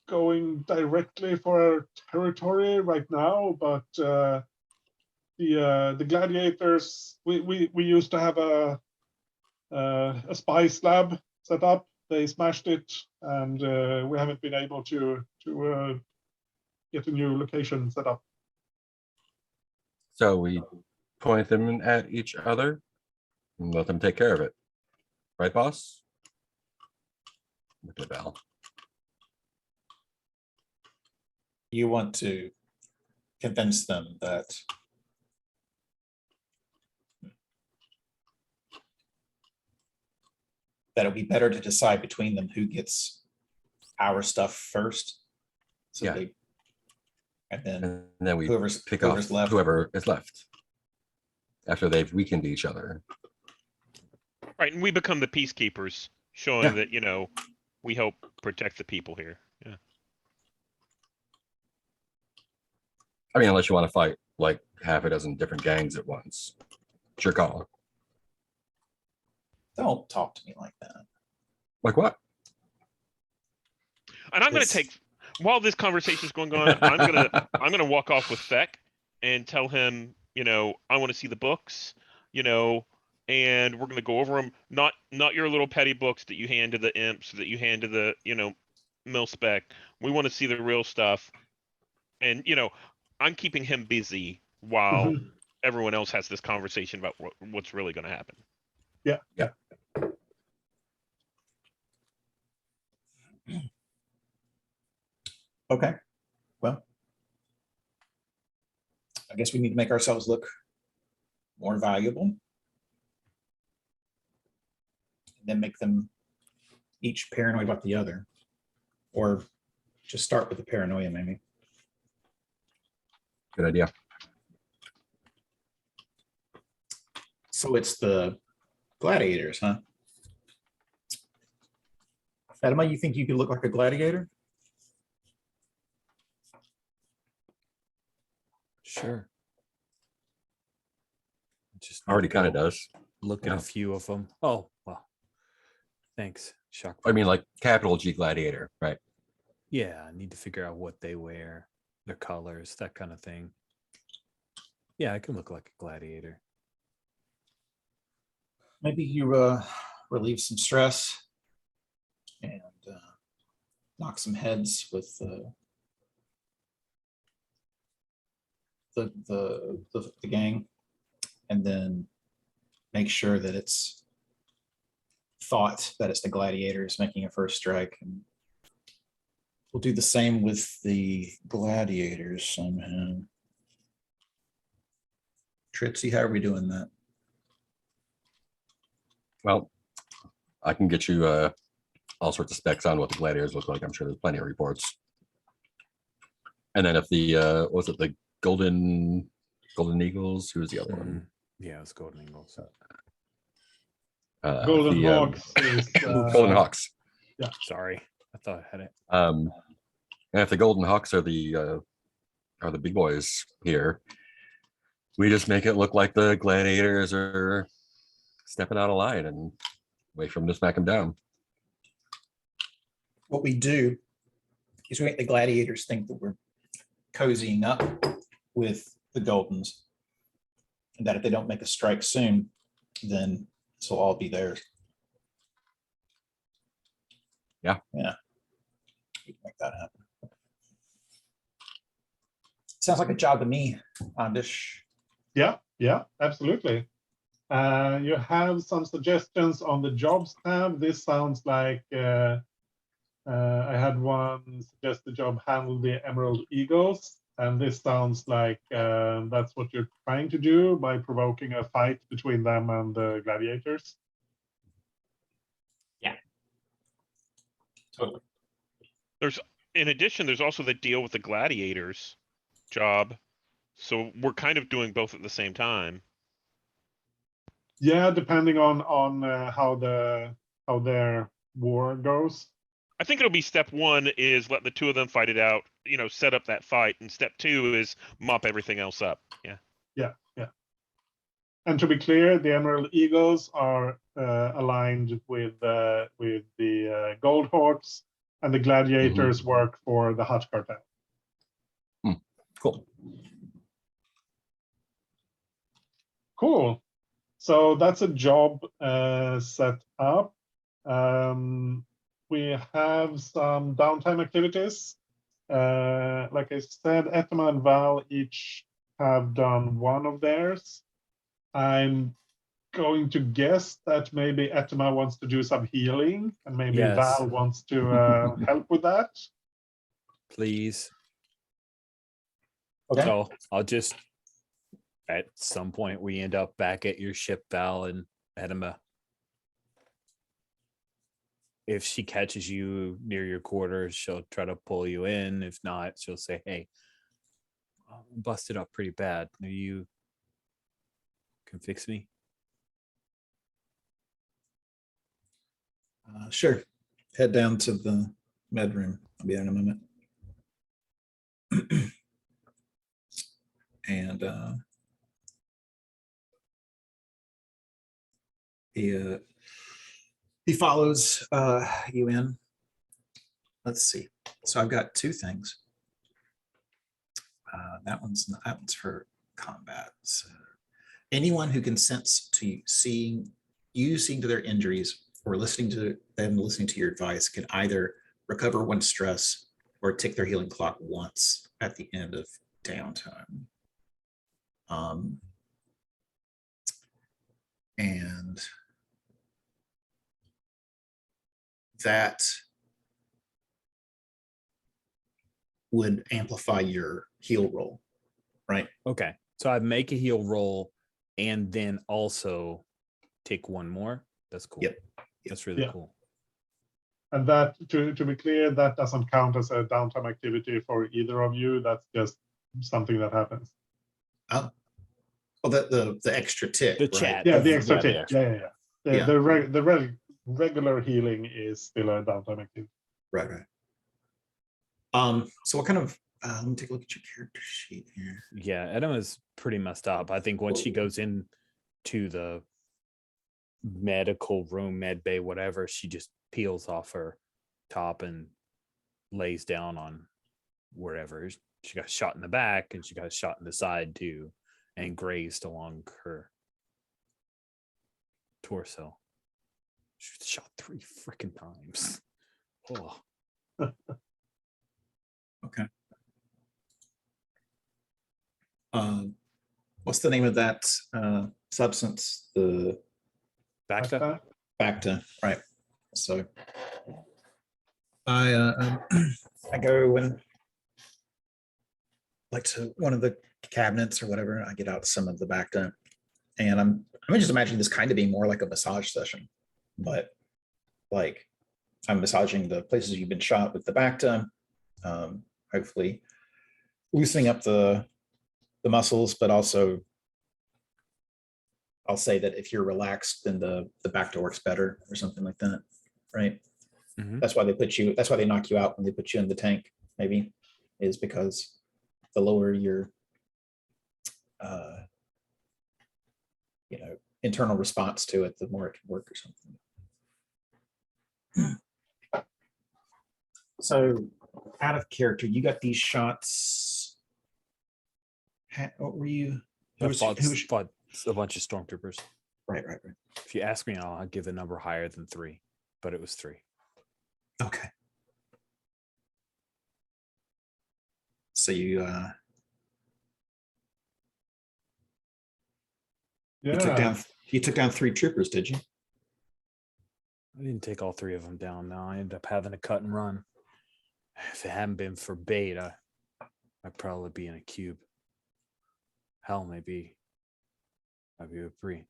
going directly for our territory right now, but the gladiators. We used to have a spice lab set up. They smashed it, and we haven't been able to get a new location set up. So we point them at each other and let them take care of it. Right, boss? Look at Val. You want to convince them that it'll be better to decide between them who gets our stuff first. So Yeah. and then And then we whoever's pick off left. whoever is left after they've weakened each other. Right, and we become the peacekeepers, showing Yeah. that, you know, we help protect the people here. Yeah. I mean, unless you want to fight like half a dozen different gangs at once. It's your call. Don't talk to me like that. Like what? And I'm going to It's- take, while this conversation is going on, I'm gonna walk off with Feck and tell him, you know, I want to see the books, you know, and we're going to go over them. Not your little petty books that you hand to the imps, that you hand to the, you know, mil spec. We want to see the real stuff. And, you know, I'm keeping him busy while everyone else has this conversation about what's really going to happen. Yeah. Yeah. Okay, well, I guess we need to make ourselves look more valuable. And then make them each paranoid about the other. Or just start with the paranoia, maybe. Good idea. So it's the gladiators, huh? Fatima, you think you could look like a gladiator? Sure. Just need Already to kind of go does. look at yeah. a few of them. Oh, well. Thanks. Shock. I mean, like capital G gladiator, right? Yeah, I need to figure out what they wear, their colors, that kind of thing. Yeah, I can look like a gladiator. Maybe you relieve some stress and knock some heads with the gang, and then make sure that it's thought that it's the gladiators making a first strike. And we'll do the same with the gladiators somehow. Tritsy, how are we doing that? Well, I can get you all sorts of specs on what the gladiators look like. I'm sure there's plenty of reports. And then if the was it the Golden Eagles? Who was the other one? Yeah, it's Golden Eagles. Golden the, Hawks is Golden Hawks. Sorry, I thought I had it. And if the Golden Hawks are the big boys here, we just make it look like the gladiators are stepping out of line and wait for them to smack them down. What we do is we make the gladiators think that we're cozying up with the Goldens, and that if they don't make a strike soon, then this will all be theirs. Yeah. Yeah. We can make that happen. Sounds like a job to me, Andish. Yeah, absolutely. You have some suggestions on the jobs tab. This sounds like I had one suggest the job handle the Emerald Eagles, and this sounds like that's what you're trying to do by provoking a fight between them and the gladiators. There's, in addition, there's also the deal with the gladiators job. So we're kind of doing both at the same time. Yeah, depending on how their war goes. I think it'll be step one is let the two of them fight it out, set up that fight. And step two is mop everything else up. Yeah. Yeah. And to be clear, the Emerald Eagles are aligned with the Gold Hawks, and the Gladiators work for the Hut Cartel. Cool. Cool. So that's a job set up. We have some downtime activities. Like I said, Etema and Val each have done one of theirs. I'm going to guess that maybe Etema wants to do some healing, and maybe Yes. Val wants to help with that. Please. Okay. So I'll just, at some point, we end up back at your ship, Val and Edema. If she catches you near your quarters, she'll try to pull you in. If not, she'll say, hey, I'm busted up pretty bad. Maybe you can fix me. Sure. Head down to the med room. I'll be there in a moment. And he follows you in. Let's see. So I've got two things. That one's for combat. So anyone who can sense to seeing to their injuries or listening to your advice can either recover one stress or tick their healing clock once at the end of downtime. And that would amplify your heal roll, right? Okay. So I make a heal roll and then also take one more. That's cool. Yep. That's really Yeah. cool. And that, to be clear, that doesn't count as a downtime activity for either of you. That's just something that happens. Oh, the extra tick, The right? chat. Yeah, the extra the tick. extra- Yeah. The regular healing is still a downtime activity. Right. So what kind of let me take a look at your character sheet here. Yeah, Edema's pretty messed up. I think once she goes in to the medical room, med bay, whatever, she just peels off her top and lays down on wherever. She got shot in the back and she got shot in the side too, and grazed along her torso. She was shot 3 freaking times. Oh. Okay. What's the name of that substance? The Bacta? Bacta, right? So I go and like to one of the cabinets or whatever. I get out some of the Bacta, and I'm just imagining this kind of being more like a massage session, but like I'm massaging the places you've been shot with the Bacta, hopefully loosening up the muscles, but also I'll say that if you're relaxed, then the Bacta works better or something like that, right? Mhm. That's why they knock you out when they put you in the tank, maybe, is because the lower your internal response to it, the more it can work or something. So out of character, you got these shots. What were you? I fought a bunch of stormtroopers. Right. If you ask me, I'll give a number higher than 3, but it was 3. Okay. So you you took down 3 troopers, did you? I didn't take all 3 of them down. No, I ended up having to cut and run. If it hadn't been for bait, I'd probably be in a cube. Hell, maybe I'd be with Bree.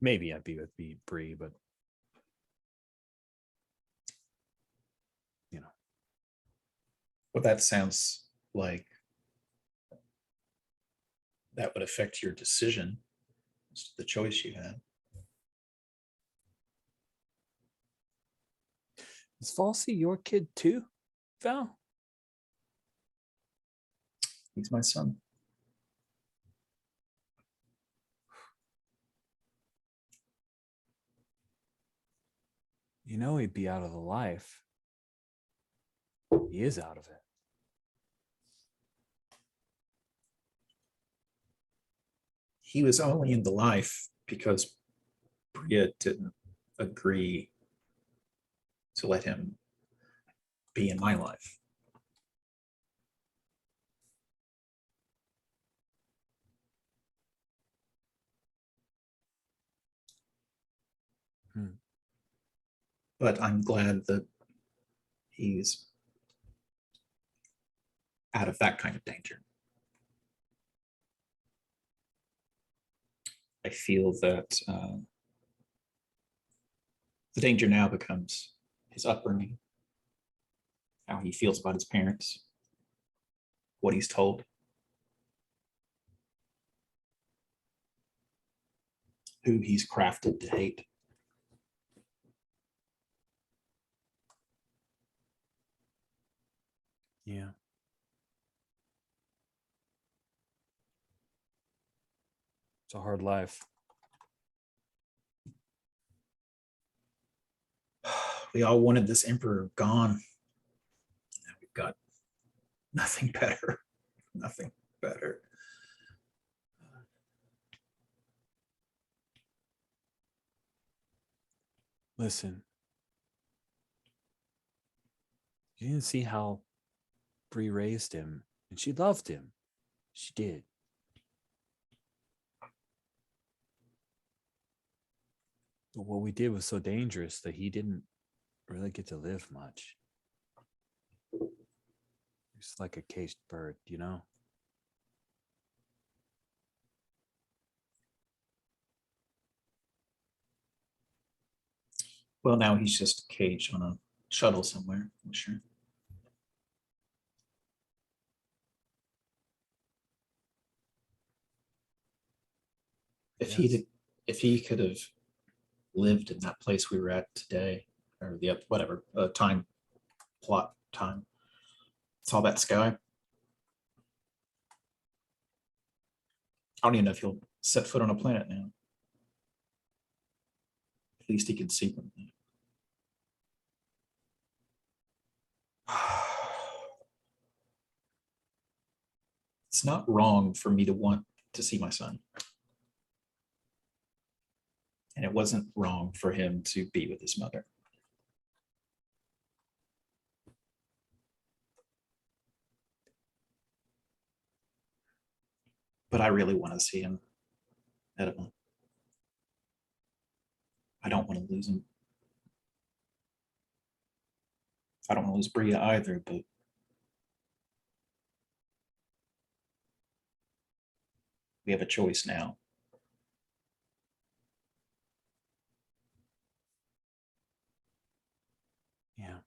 Maybe I'd be with Bree, but Well, that sounds like that would affect your decision, the choice you had. Is Falsey your kid too, Val? He's my son. You know he'd be out of the life. He is out of it. He was only in the life because Bria didn't agree to let him be in my life. Hmm. But I'm glad that he's out of that kind of danger. I feel that the danger now becomes his upbringing, how he feels about his parents, what he's told, who he's crafted to hate. Yeah. It's a hard life. We all wanted this emperor gone. Now we've got nothing better, nothing better. Listen. You didn't see how Bree raised him, and she loved him. She did. But what we did was so dangerous that he didn't really get to live much. He's like a caged bird, you know? Well, now he's just a cage on a shuttle somewhere, I'm sure. If he could have lived in that place we were at today, or the whatever time plot time, saw that sky. I don't even know if he'll set foot on a planet now. At least he can see them. It's not wrong for me to want to see my son. And it wasn't wrong for him to be with his mother. But I really want to see him, Edmund. I don't want to lose him. I don't want to lose Bria either, but we have a choice now. Yeah.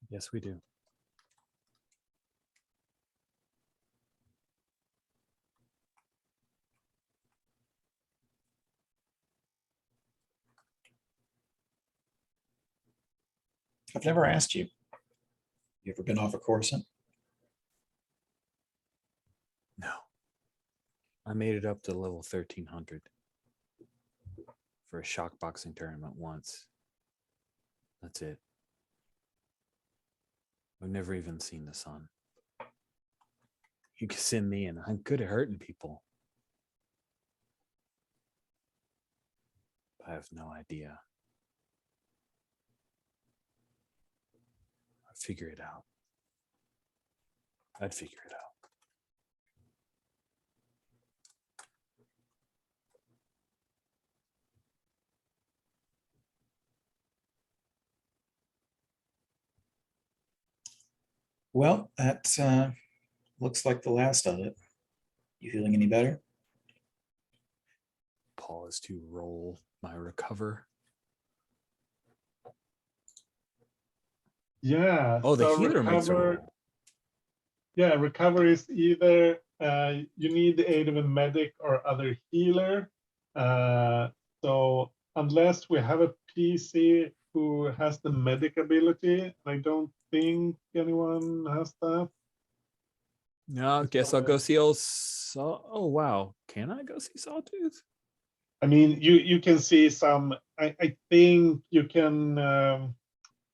Yes, we do. I've never asked you. You ever been off a Coruscant? No. I made it up to level 1300 for a shock boxing tournament once. That's it. I've never even seen the sun. You can send me and I'm good at hurting people. I have no idea. I'd figure it out. I'd figure it out. Well, that looks like the last of it. You feeling any better? pause to roll my recover. Yeah. Oh, the so healer makes a recover. roll. Yeah, recovery is either you need the aid of a medic or other healer. So unless we have a PC who has the medic ability, I don't think anyone has that. No, It's guess I'll go probably- see old Saw. Oh wow, can I go see Sawtooth? I mean, you can see some. I think you can.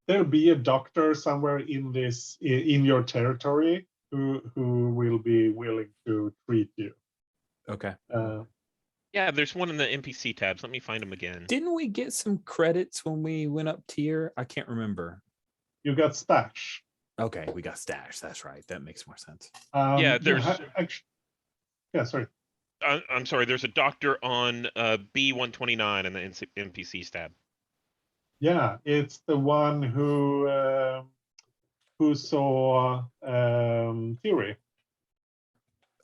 There'll be a doctor somewhere in this in your territory who will be willing to treat you. Okay. Yeah, there's one in the NPC tabs. Let me find them again. Didn't we get some credits when we went up tier? I can't remember. You got stash. Okay, we got stash. That's right. That makes more sense. Yeah, You there's- actually. Yeah, sorry. I'm sorry. There's a doctor on B129 in the NPCs tab. Yeah, it's the one who saw Theory.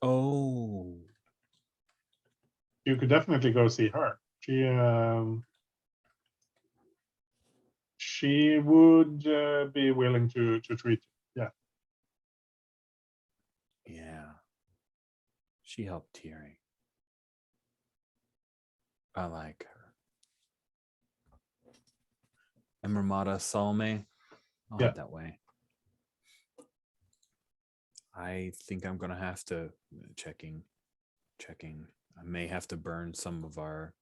Oh, You could definitely go see her. She would be willing to treat you. Yeah. yeah. She helped Thierry. I like her. Emermata Salme. I'll Yeah. head that way. I think I'm gonna have to checking. I may have to burn some of our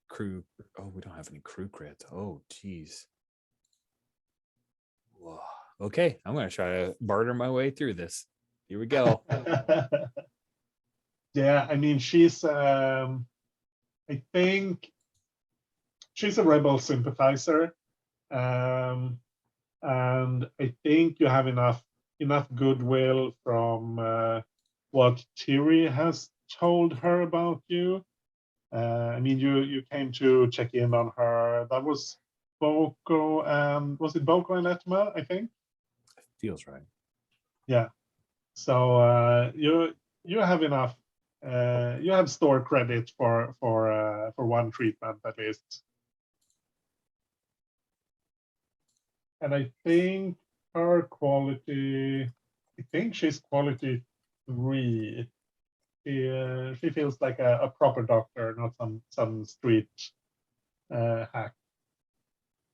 crew. Oh, we don't have any crew crits. Oh, geez. Whoa. Okay, I'm gonna try to barter my way through this. Here we go. Yeah, I mean, she's. I think she's a rebel sympathizer, and I think you have enough goodwill from what Thierry has told her about you. I mean, you came to check in on her. That was Boko and was it Boko and Etma, I think? Feels right. Yeah. So you have enough. You have store credit for one treatment at least. And I think her quality. I think she's quality 3. She feels like a proper doctor, not some street hack.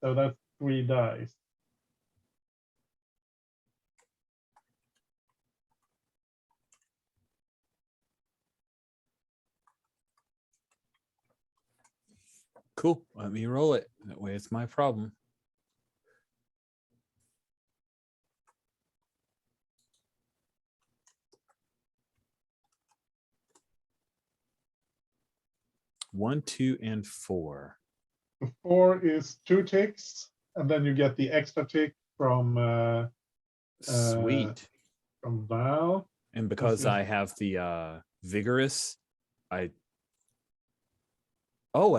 So that's 3 dice. Cool. Let me roll it. That way it's my problem. One, 2, and 4. 4 is 2 ticks, and then you get the extra tick from Sweet. from Val. And because it? I have the vigorous, I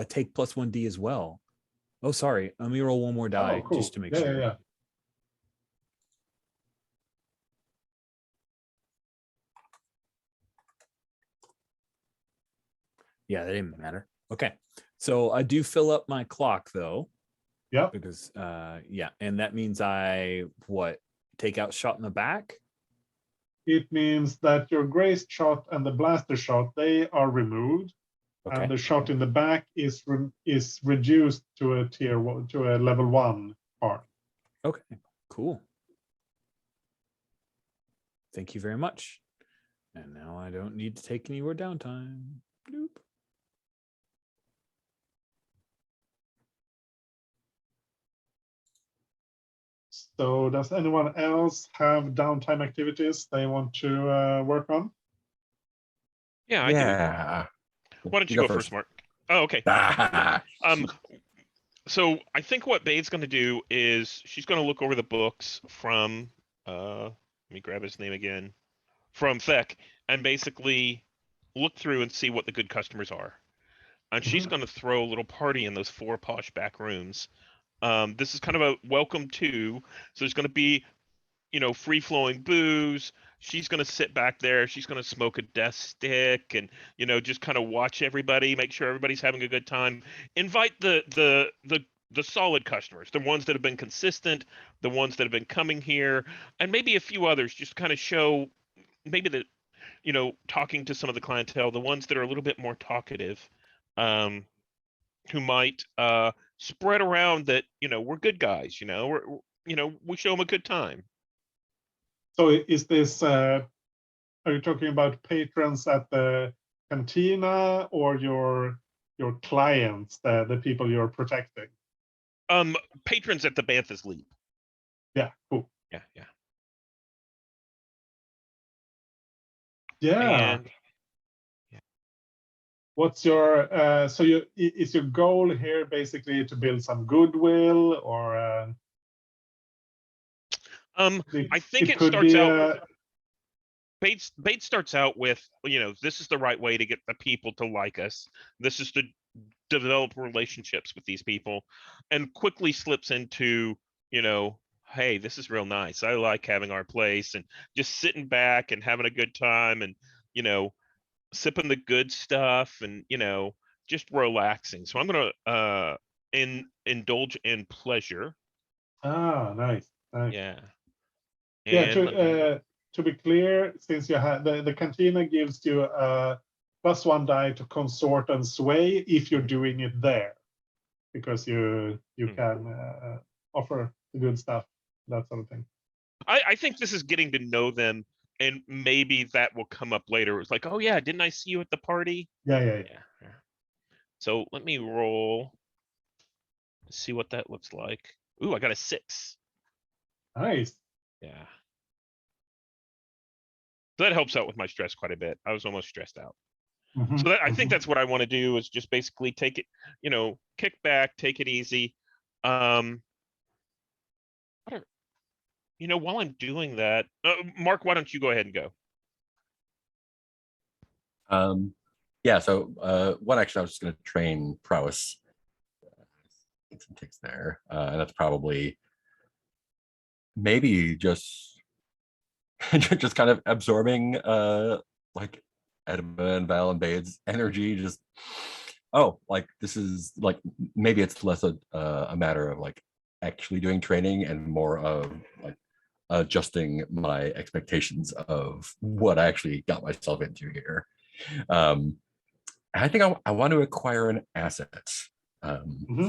take plus 1d as well. Oh, sorry. Let me roll one more die cool. just to make Yeah, sure. yeah. Yeah, that didn't matter. Okay. So I do fill up my clock though. Yeah. Because yeah, and that means I take out shot in the back? It means that your grace shot and the blaster shot, they are removed. Okay. And the shot in the back is reduced to a tier 1, to a level 1 part. Okay, cool. Thank you very much. And now I don't need to take any more downtime. Nope. So does anyone else have downtime activities they want to work on? Yeah, I do. Yeah. Why don't you go first, Mark? Oh, okay. So I think what Bade's going to do is she's going to look over the books from let me grab his name again, from Thek, and basically look through and see what the good customers are. And she's going to throw a little party in those 4 posh back rooms. This is kind of a welcome to. So there's going to be, free flowing booze. she's going to sit back there. She's going to smoke a death stick and, just kind of watch everybody, make sure everybody's having a good time. Invite the solid customers, the ones that have been consistent, the ones that have been coming here, and maybe a few others, just kind of show maybe that, talking to some of the clientele, the ones that are a little bit more talkative, who might spread around that, we're good guys, we show them a good time. So is this, are you talking about patrons at the cantina or your clients, the people you're protecting? Patrons at the Banthas Leap. Yeah, cool. Yeah. Yeah. And What's your so is your goal here basically to build some goodwill, or I think it could starts be out. Bates starts out with, this is the right way to get the people to like us. This is to develop relationships with these people, and quickly slips into, hey, this is real nice. I like having our place and just sitting back and having a good time and, sipping the good stuff and, just relaxing. So I'm going to indulge in pleasure. nice. Yeah. Yeah, And to be clear, since you have the cantina gives you +1 die to consort and sway if you're doing it there, because you can offer the good stuff, that sort of thing. I think this is getting to know them, and maybe that will come up later. It's like, oh yeah, didn't I see you at the party? Yeah. So let me roll to see what that looks like. Ooh, I got a 6. Nice. Yeah. So that helps out with my stress quite a bit. I was almost stressed out. Mhm, So that, I think mhm. that's what I want to do, is just basically take it, kick back, take it easy. While I'm doing that, Mark, why don't you go ahead and go? Yeah, so one action I was just going to train prowess. Get some ticks there. And that's probably maybe just just kind of absorbing like Edma and Val and Bade's energy. Just like this is like maybe it's less a matter of like actually doing training and more of like adjusting my expectations of what I actually got myself into here. I think I want to acquire an asset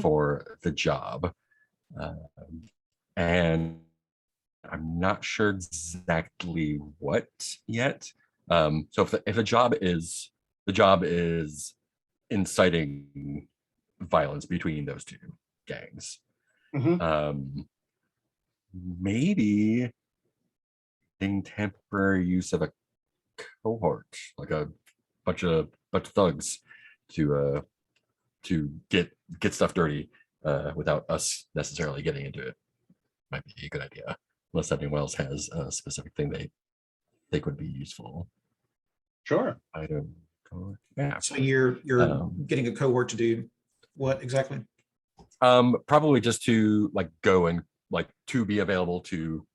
for the job, and I'm not sure exactly what yet. So if the job is inciting violence between those two gangs, maybe in temporary use of a cohort, like a bunch of thugs to get stuff dirty without us necessarily getting into it. Might be a good idea, unless anyone else has a specific thing they think would be useful. Sure. I don't. Yeah. So you're getting a cohort to do what exactly? Probably just to like go and like to be available to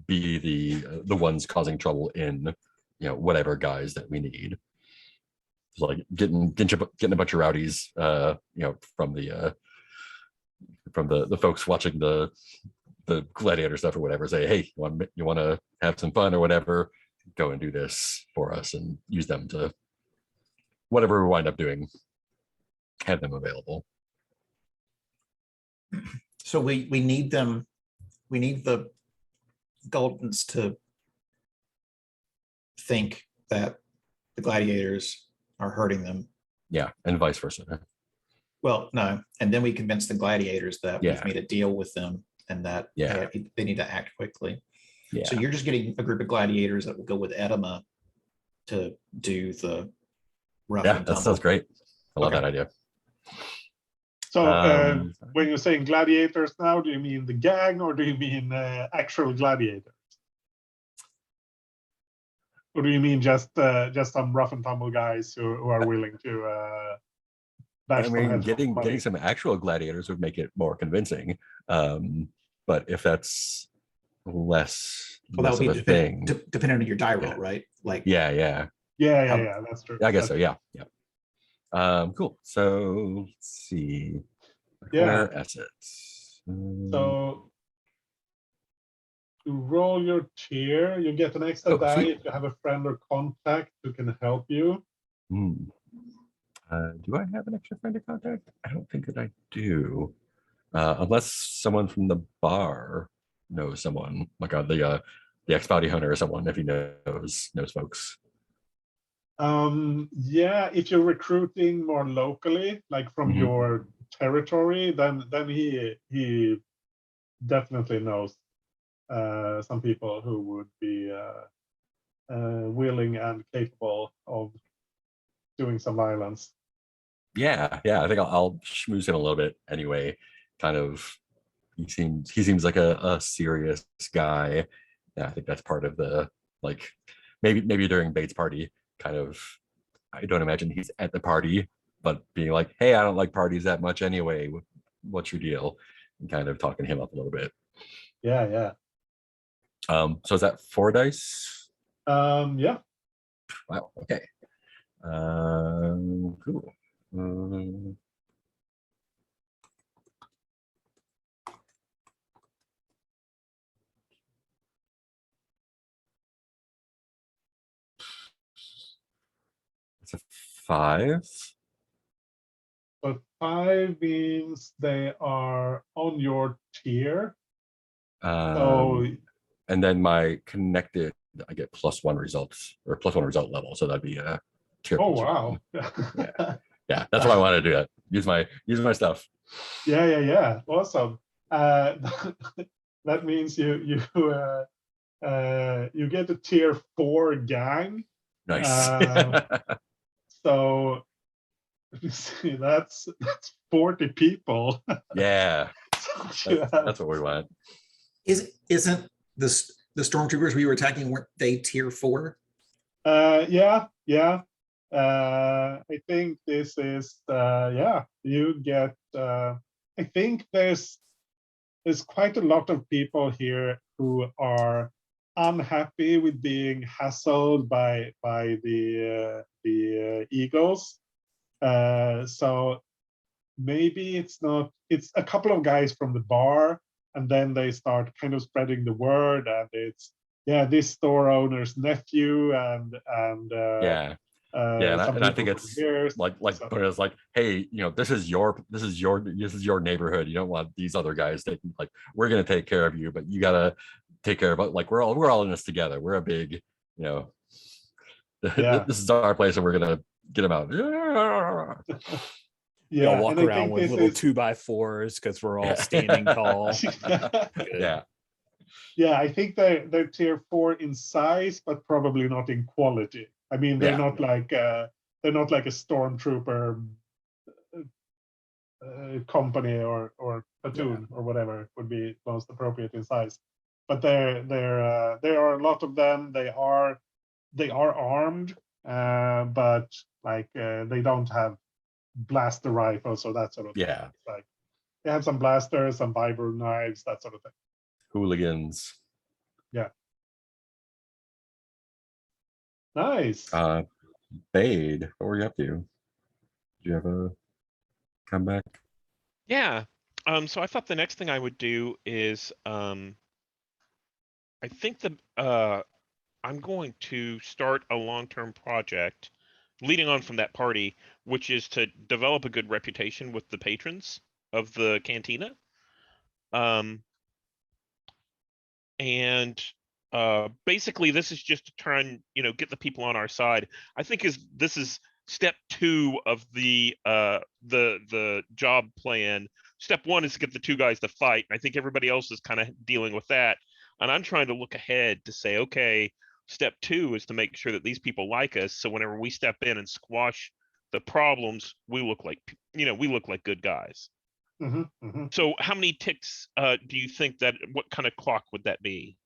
be the ones causing trouble in whatever guys that we need. So like getting a bunch of rowdies from the folks watching the gladiator stuff or whatever, say, hey, you want to have some fun or whatever, go and do this for us, and use them to whatever we wind up doing, have them available. So we need them. We need the Goldens to think that the gladiators are hurting them. Yeah, and vice versa. Well, no, and then we convince the gladiators that Yeah. we've made a deal with them and that they need to act quickly. Yeah. So you're just getting a group of gladiators that will go with Edema to do the rough and That tumble. sounds great. I love Okay. that idea. So when you're saying gladiators now, do you mean the gang or do you mean actual gladiators? Or do you mean just some rough and tumble guys who are willing to bash some heads off money? Getting some actual gladiators would make it more convincing. But if that's less Well, that less would of be a thing. depending on your die roll, Yeah. right? Like, Yeah, Yeah, that's true. I guess so. That's- Yeah. Cool. So let's see. Yeah. Acquire assets. So to roll your tier, you get an extra Oh, die sweet. if you have a friend or contact who can help you. Do I have an extra friend of contact? I don't think that I do. Unless someone from the bar knows someone, like the ex-bounty hunter or someone, if he knows folks. Yeah, if you're recruiting more locally, like from Mhm. your territory, then he definitely knows some people who would be willing and capable of doing some violence. Yeah. I think I'll schmooze him a little bit anyway. Kind of, he seems like a serious guy. Yeah, I think that's part of the, like, maybe during Bates' party, kind of. I don't imagine he's at the party, but being like, "Hey, I don't like parties that much anyway. What's your deal?" And kind of talking him up a little bit. Yeah. So is that 4 dice? Yeah. Wow. Okay. Cool. It's a 5. But 5 means they are on your tier. So And then my connected, I get +1 results or +1 result level. So that'd be a tier. oh +1. wow. Yeah, that's what I want to do. That use my stuff. Yeah. Awesome. That means you get a tier 4 gang. Nice. So let me see, that's 40 people. Yeah, So you have- that's what we want. isn't this the stormtroopers we were attacking, weren't they tier 4? Yeah. I think this is you get I think there's quite a lot of people here who are unhappy with being hassled by the Eagles. So maybe it's a couple of guys from the bar, and then they start kind of spreading the word, and it's this store owner's nephew and Yeah, and I think it's here. like, So- but it's like, hey, this is your neighborhood. You don't want these other guys taking, like, we're gonna take care of you, but you gotta take care of it. Like, we're all in this together. We're a big, Yeah. this is our place, and we're gonna get them out. We all walk and I around think with this little is- 2x4s because we're all standing tall. Yeah. Yeah, I think they're tier 4 in size, but probably not in quality. I mean, they're Yeah. not like a stormtrooper company or platoon or whatever would be most appropriate in size. But there are a lot of them. They are armed, but like they don't have blaster rifles or that sort of thing. Yeah. Like they have some blasters, some vibro knives, that sort of thing. Hooligans. Nice. Bade, what were you up to? Did you have a comeback? Yeah. So I thought the next thing I would do is I think I'm going to start a long-term project leading on from that party, which is to develop a good reputation with the patrons of the cantina. And basically this is just to try and get the people on our side. I think this is step 2 of the job plan. Step 1 is to get the 2 guys to fight. I think everybody else is kind of dealing with that, and I'm trying to look ahead to say, okay, step 2 is to make sure that these people like us, so whenever we step in and squash the problems, we look like good guys. So how many ticks do you think that, what kind of clock would that be?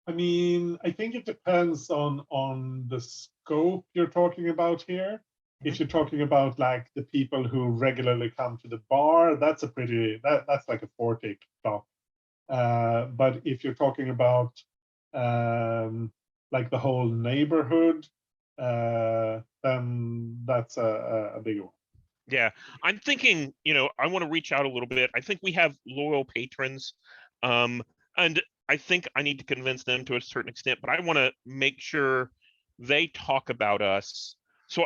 I mean, I think it depends on the scope you're talking about here. If you're talking about like the people who regularly come to the bar, that's like a 4 tick clock. But if you're talking about like the whole neighborhood, then that's a bigger one. Yeah, I'm thinking, I want to reach out a little bit. I think we have loyal patrons. And I think I need to convince them to a certain extent, but I want to make sure they talk about us. So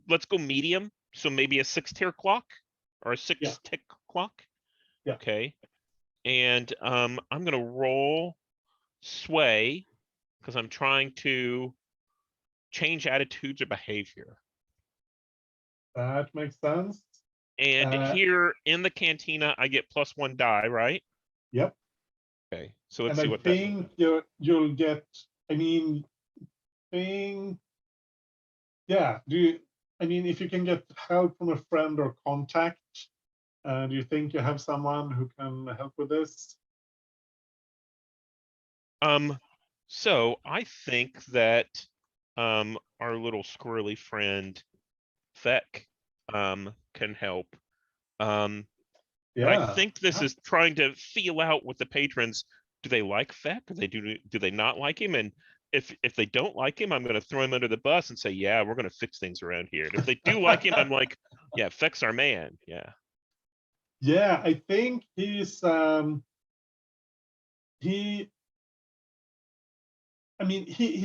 let's go medium. So maybe a 6-tier clock or a 6-tick clock. Yeah. Okay. And I'm gonna roll sway because I'm trying to change attitudes or behavior. That makes sense. And here in the cantina, I get +1 die, right? Yep. Okay, so let's And see I what that. think you'll get, I mean, yeah, if you can get help from a friend or contact, do you think you have someone who can help with this? So I think that our little squirrely friend Feck can help. But I Yeah. think this is trying to feel out with the patrons. Do they like Feck? Do they not like him? And if they don't like him, I'm going to throw him under the bus and say, yeah, we're going to fix things around here. And if they do like him, I'm like, yeah, Feck's our man. Yeah. Yeah, I think he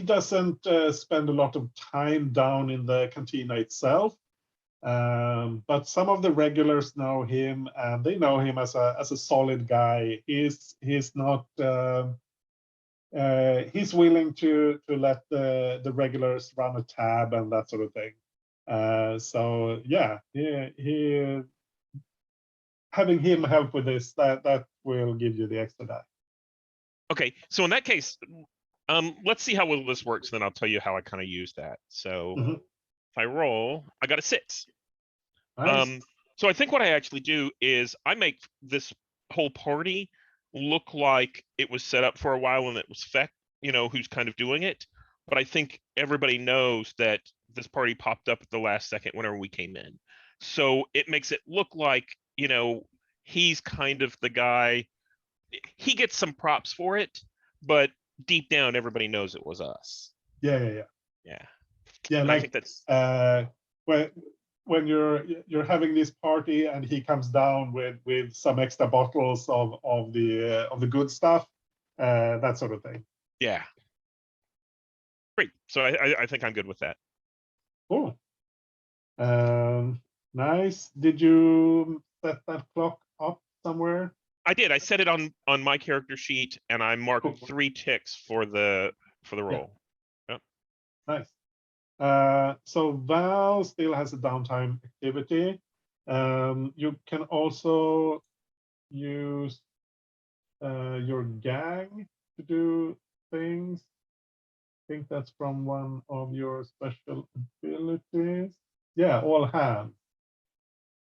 doesn't spend a lot of time down in the cantina itself. But some of the regulars know him, and they know him as a solid guy. He's not he's willing to let the regulars run a tab and that sort of thing. So yeah, he having him help with this, that will give you the extra die. Okay, so in that case, let's see how well this works. Then I'll tell you how I kind of use that. So if I roll, I got a 6. Nice. So I think what I actually do is I make this whole party look like it was set up for a while and it was Feck, who's kind of doing it. But I think everybody knows that this party popped up at the last second whenever we came in. So it makes it look like, he's kind of the guy. He gets some props for it, but deep down, everybody knows it was us. Yeah. And like I think that's when you're having this party and he comes down with some extra bottles of the good stuff, that sort of thing. Yeah. Great. So I think I'm good with that. Cool. Nice. Did you set that clock up somewhere? I did. I set it on my character sheet, and I marked Cool. 3 ticks for the roll. Yep. Nice. So Val still has a downtime activity. You can also use your gang to do things. I think that's from one of your special abilities. Yeah, all hands.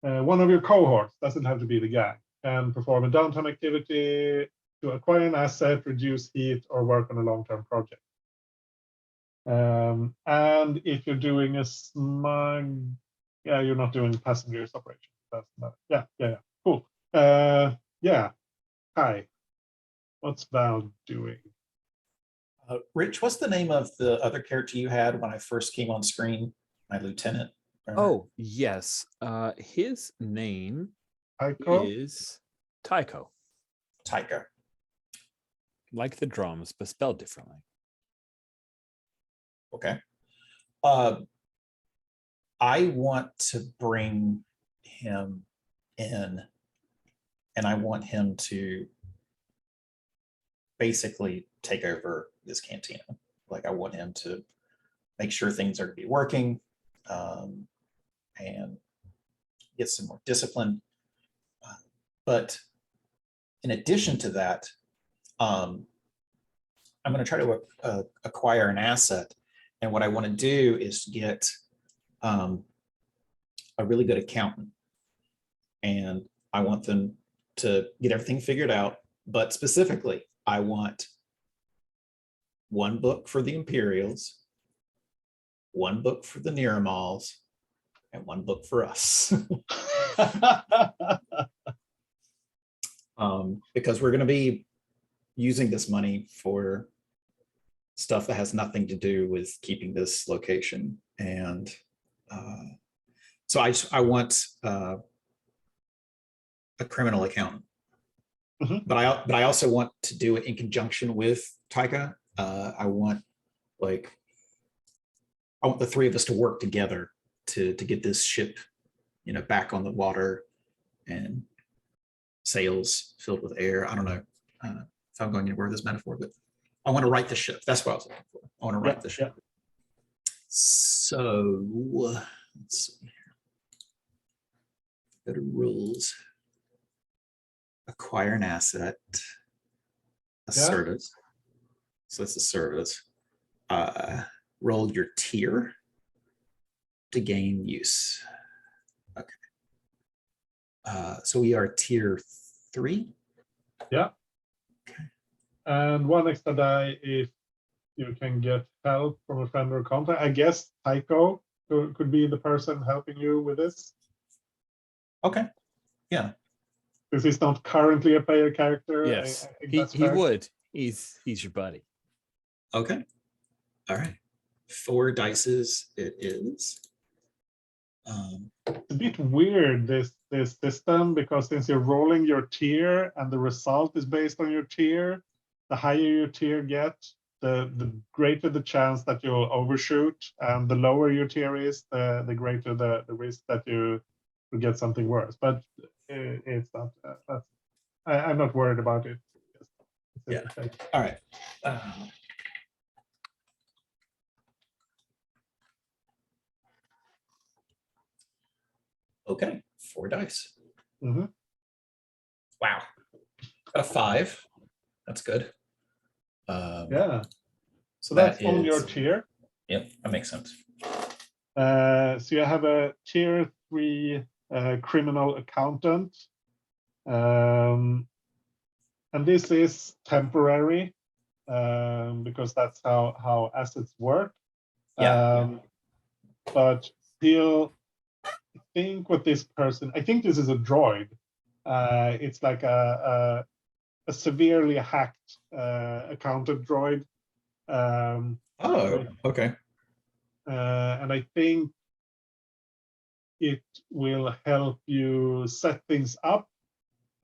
One of your cohorts, doesn't have to be the gang, can perform a downtime activity to acquire an asset, reduce heat, or work on a long-term project. And if you're doing a smug, yeah, you're not doing passengers operation. That's not, yeah. Cool. Yeah. Hi. What's Val doing? Rich, what's the name of the other character you had when I first came on screen? My lieutenant. Oh, yes. His name Tycho? is Tycho, Tycho. like the drums, but spelled differently. Okay. I want to bring him in, and I want him to basically take over this cantina. Like, I want him to make sure things are going to be working, and get some more discipline. But in addition to that, I'm going to try to acquire an asset. And what I want to do is get a really good accountant. And I want them to get everything figured out. But specifically, I want 1 book for the Imperials, 1 book for the Niramals, and 1 book for us. Because we're going to be using this money for stuff that has nothing to do with keeping this location. And so I want a criminal accountant. Mhm. But I also want to do it in conjunction with Taika. I want the three of us to work together to get this ship, back on the water and sails filled with air. I don't know if I'm going anywhere with this metaphor, but I want to write the ship. That's what I was looking for. I want to write the ship. So let's see here. Go to rules. Acquire an asset. A service. So that's a service. Roll your tier to gain use. Okay. So we are tier 3. Yeah. Okay. And 1 extra die if you can get help from a friend or contact. I guess Tycho could be the person helping you with this. Okay. Yeah. Because he's not currently a player character. Yes, I think he that's fair. would. He's your buddy. Okay. All right. 4 dices it is. It's a bit weird, this system, because since you're rolling your tier and the result is based on your tier, the higher your tier get, the greater the chance that you'll overshoot, and the lower your tier is, the greater the risk that you will get something worse. But it's not. I'm not worried about it. Yeah. All right. Okay, 4 dice. Mhm. Wow. Got a 5. That's good. Yeah. So That that's on your is- tier. Yep, that makes sense. So you have a tier 3 criminal accountant. And this is temporary because that's how assets work. Yeah. But still, I think what this person, I think this is a droid. It's like a severely hacked accountant droid. Oh, okay. And I think it will help you set things up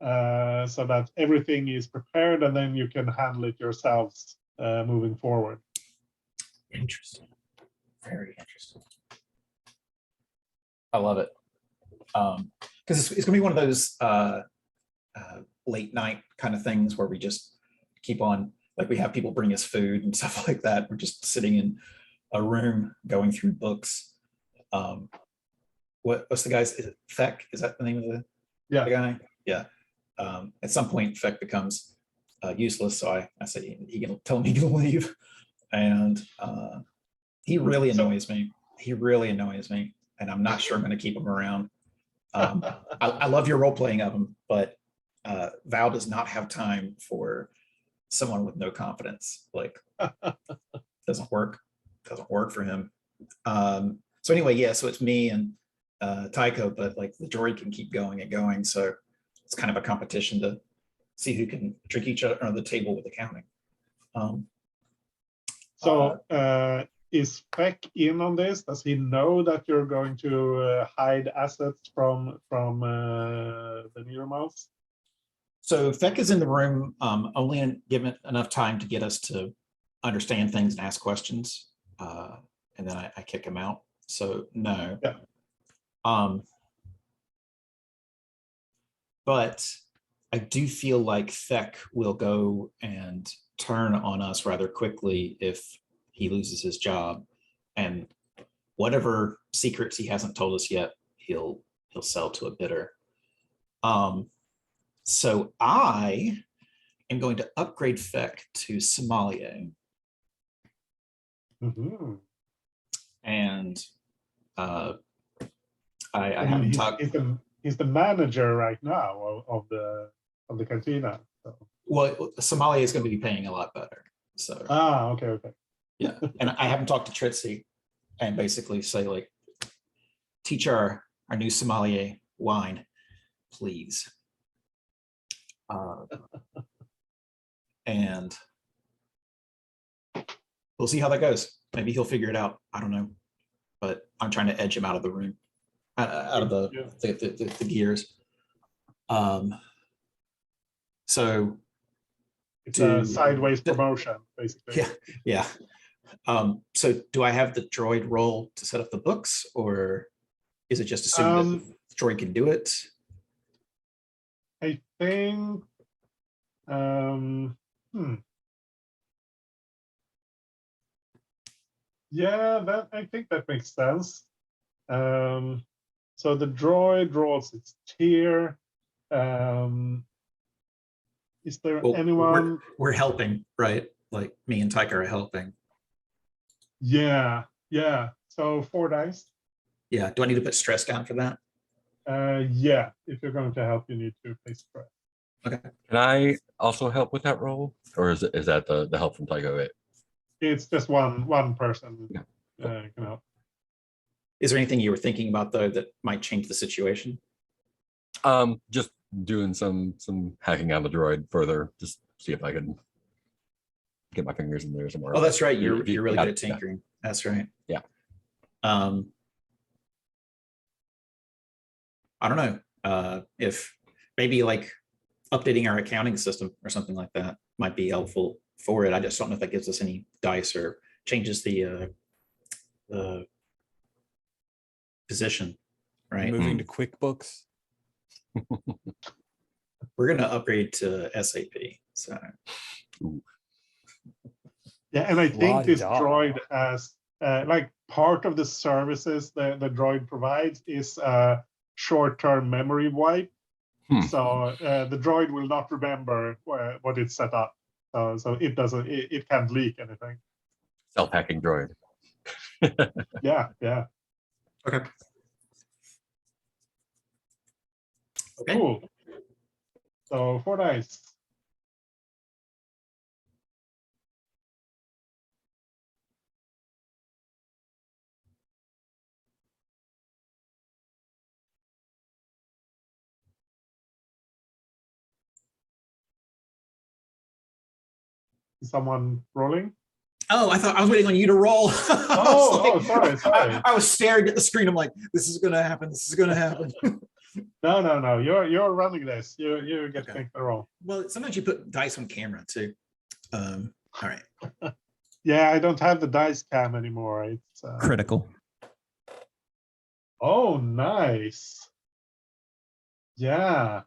so that everything is prepared, and then you can handle it yourselves moving forward. Interesting. Very interesting. I love it. Because it's gonna be one of those late night kind of things where we just keep on, like we have people bring us food and stuff like that. We're just sitting in a room going through books. What's the guy's, is it Feck? Is that the name of the guy? Yeah. At some point Feck becomes useless, so I say he can tell me to leave. And he really annoys me. He really annoys me, and I'm not sure I'm going to keep him around. I love your role playing of him, but Val does not have time for someone with no confidence. Like, doesn't work for him. So anyway, yeah, so it's me and Tycho, but like the droid can keep going and going. So it's kind of a competition to see who can trick each other on the table with accounting. Is Feck in on this? Does he know that you're going to hide assets from the Neuromouths? So Feck is in the room, only given enough time to get us to understand things and ask questions, and then I kick him out. So no. Yeah. But I do feel like Feck will go and turn on us rather quickly if he loses his job, and whatever secrets he hasn't told us yet, he'll sell to a bidder. So I am going to upgrade Feck to sommelier. Mm-hmm. And I haven't talked. He's the manager right now of the cantina. So. Well, sommelier is going to be paying a lot better. So okay. Yeah, and I haven't talked to Tritsy, and basically say like, teach our new sommelier wine, please. And we'll see how that goes. Maybe he'll figure it out. I don't know. But I'm trying to edge him out of the room, out of Yeah. the gears. So It's a to- sideways promotion, basically. yeah, yeah. So do I have the droid roll to set up the books, or is it just assumed that the droid can do it? I think. Yeah, I think that makes sense. So the droid rolls its tier. Is there Well, anyone? we're helping, right? Like me and Tyker are helping. Yeah. So 4 dice. Yeah. Do I need to put stress down for that? Yeah. If you're going to help, you need to pay stress. Okay. Can I also help with that role, or is that the help from Tycho? It's just one person. Yeah. Can help. Is there anything you were thinking about though that might change the situation? Just doing some hacking on the droid further, just see if I can get my fingers in there somewhere. Oh, that's right. If You're you really got good at it, yeah. tinkering. That's right. Yeah. I don't know if maybe like updating our accounting system or something like that might be helpful for it. I just don't know if that gives us any dice or changes the position, right? Moving to QuickBooks. We're going to upgrade to SAP. So Yeah, and I think this La-di-da. droid has like part of the services that the droid provides is short-term memory wipe. So the droid will not remember what it's set up. So it doesn't. It can't leak anything. Self-hacking droid. Yeah. okay. Okay. Cool. So 4 dice. Is someone rolling? Oh, I thought I was waiting on you to roll. Sorry. I was staring at the screen. I'm like, this is going to happen. This is going to happen. No. You're running this. You get to Okay. make the roll. Well, sometimes you put dice on camera too. All right. Yeah, I don't have the dice cam anymore. It's Critical. Oh, nice. Yeah.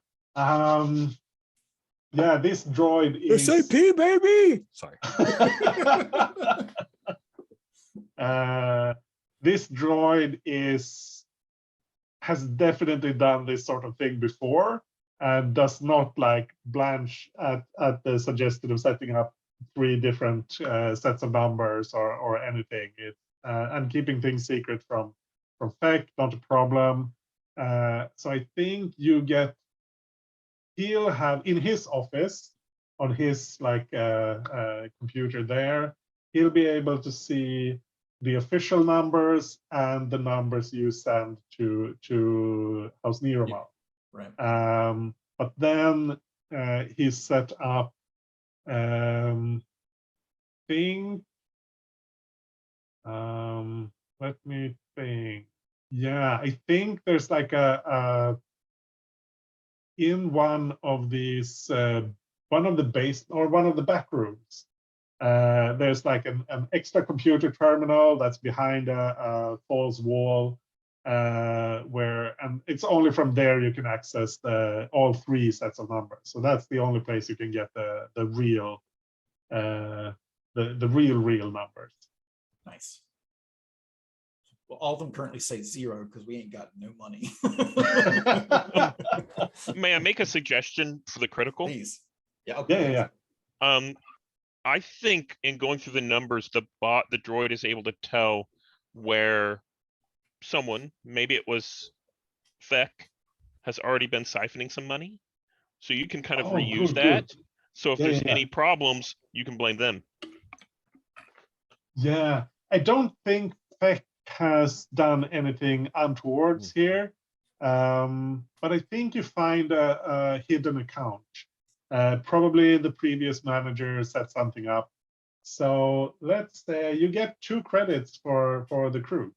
Yeah, this droid is SAP, baby. Sorry. This droid has definitely done this sort of thing before and does not like blanch at the suggestion of setting up 3 different sets of numbers or anything. And keeping things secret from FEC, not a problem. So I think he'll have in his office on his like computer there, he'll be able to see the official numbers and the numbers you send to House Niroma. Right. But then he's set up let me think. Yeah, I think there's like in one of these one of the base or one of the back rooms, there's like an extra computer terminal that's behind a false wall, and it's only from there you can access all 3 sets of numbers. So that's the only place you can get the real real numbers. Nice. Well, all of them currently say 0 because we ain't got no money. May I make a suggestion for the critical? Please. Yeah. Okay. Yeah. I think in going through the numbers, the droid is able to tell where someone, maybe it was FEC, has already been siphoning some money. So you can kind of reuse that. Good. So if there's any problems, you can blame them. Yeah, I don't think FEC has done anything untowards here, but I think you find a hidden account Probably the previous manager set something up. So let's say you get 2 credits for the crew.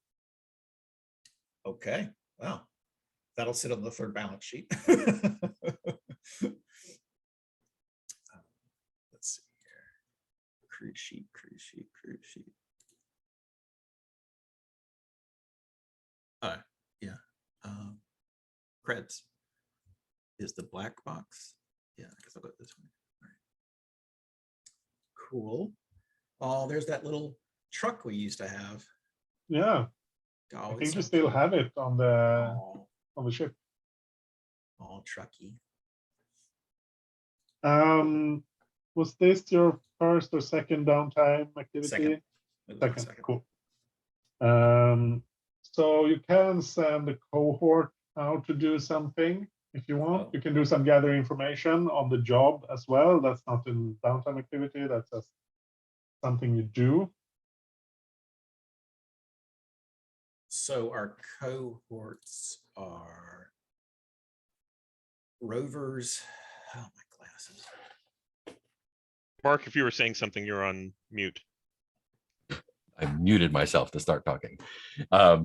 Okay, wow. That'll sit on the third balance sheet. Let's see here. Crew sheet, crew sheet, crew sheet. Yeah. Creds is the black box. Yeah, I guess I'll go this one. All right. Cool. Oh, there's that little truck we used to have. Yeah, Oh, I it's think so you still cute. have it on Oh, the ship. oh, trucky. Was this your first or second downtime activity? Second. It was my Second, second. cool. So you can send a cohort out to do something if you want. Oh. You can do some gather information on the job as well. That's not in downtime activity. That's just something you do. So our cohorts are rovers. Oh, my glasses. Mark, if you were saying something, you're on mute. I muted myself to start talking. I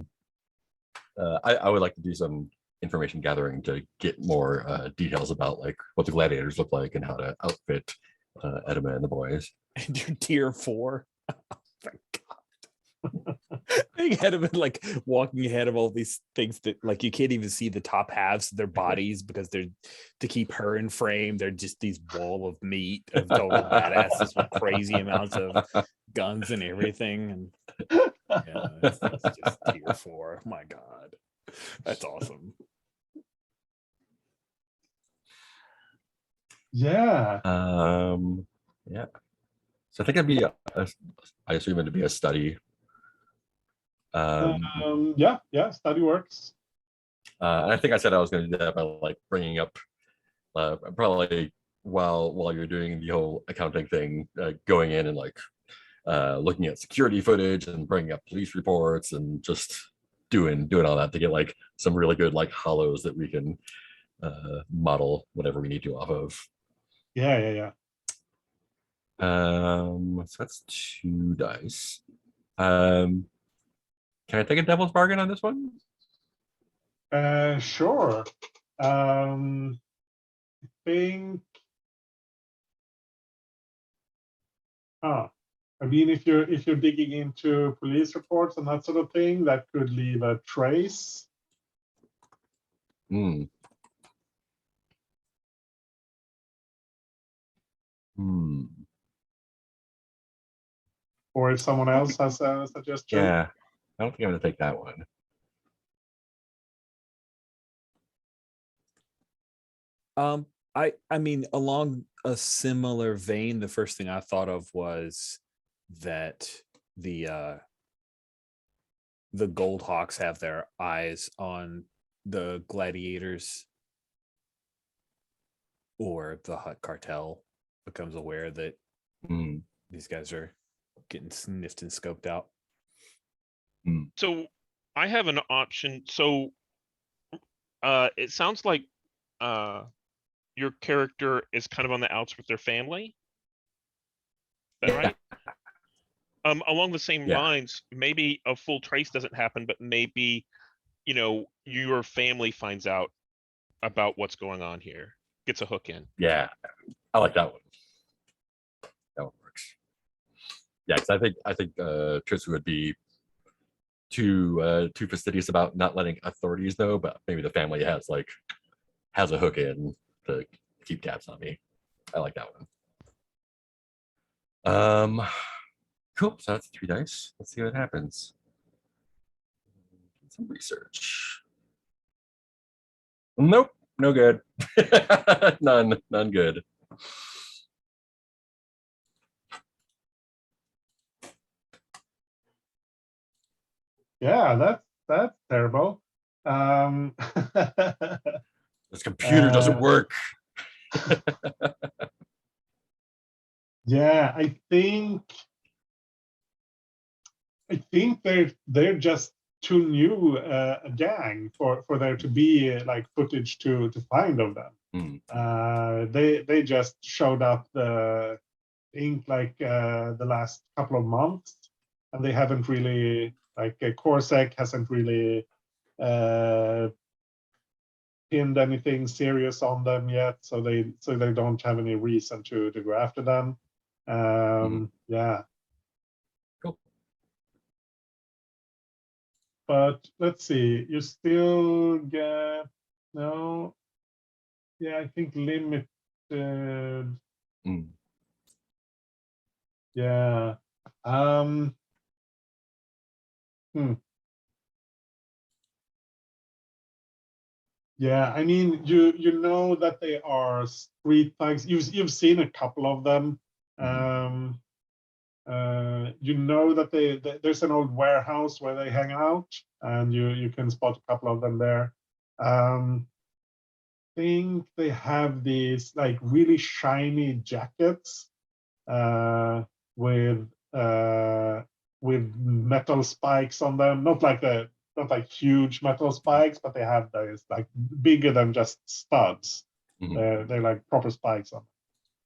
would like to do some information gathering to get more details about like what the gladiators look like and how to outfit Edema and the boys. And you're tier 4. Oh my God. They had been like walking ahead of all these things that like you can't even see the top halves of their bodies because they're to keep her in frame. They're just these wall of meat of total badasses with crazy amounts of guns and everything. And yeah, it's just tier 4. My God, that's awesome. Yeah. Yeah. So I think it'd be, I assume it'd be a study. Yeah, study works. And I think I said I was going to do that by like bringing up probably while you're doing the whole accounting thing, going in and like looking at security footage and bringing up police reports and just doing all that to get like some really good like hollows that we can model whatever we need to off of. Yeah. So that's 2 dice. Can I take a devil's bargain on this one? Sure. I think. I mean, if you're digging into police reports and that sort of thing, that could leave a trace. Hmm. Or if someone else has a suggestion. Yeah, I don't think I'm gonna take that one. I mean, along a similar vein, the first thing I thought of was that the Gold Hawks have their eyes on the gladiators, or the Hut Cartel becomes aware that these guys are getting sniffed and scoped out. So I have an option. So it sounds like your character is kind of on the outs with their family. Is that right? Along the same lines, maybe a full trace doesn't happen, but maybe, you know, your family finds out about what's going on here, gets a hook in. Yeah, I like that one. That one works. Yeah, because I think Tristan would be too fastidious about not letting authorities know, but maybe the family has a hook in to keep tabs on me. I like that one. Cool. So that's 3 dice. Let's see what happens. Some research. Nope, no good. None good. Yeah, that's terrible. This computer doesn't work. Yeah, I think they're just too new a gang for there to be like footage to find of them. They just showed up the ink like the last couple of months, and they haven't really like Corsac hasn't really pinned anything serious on them yet, so they don't have any reason to go after them. Yeah. Cool. But let's see, you still get no. Yeah, I think limited. Yeah. Yeah, I mean, you know that they are street thugs. You've seen a couple of them. You know that there's an old warehouse where they hang out, and you can spot a couple of them there. Think they have these like really shiny jackets with metal spikes on them. Not like huge metal spikes, but they have those like bigger than just studs. They're like proper spikes on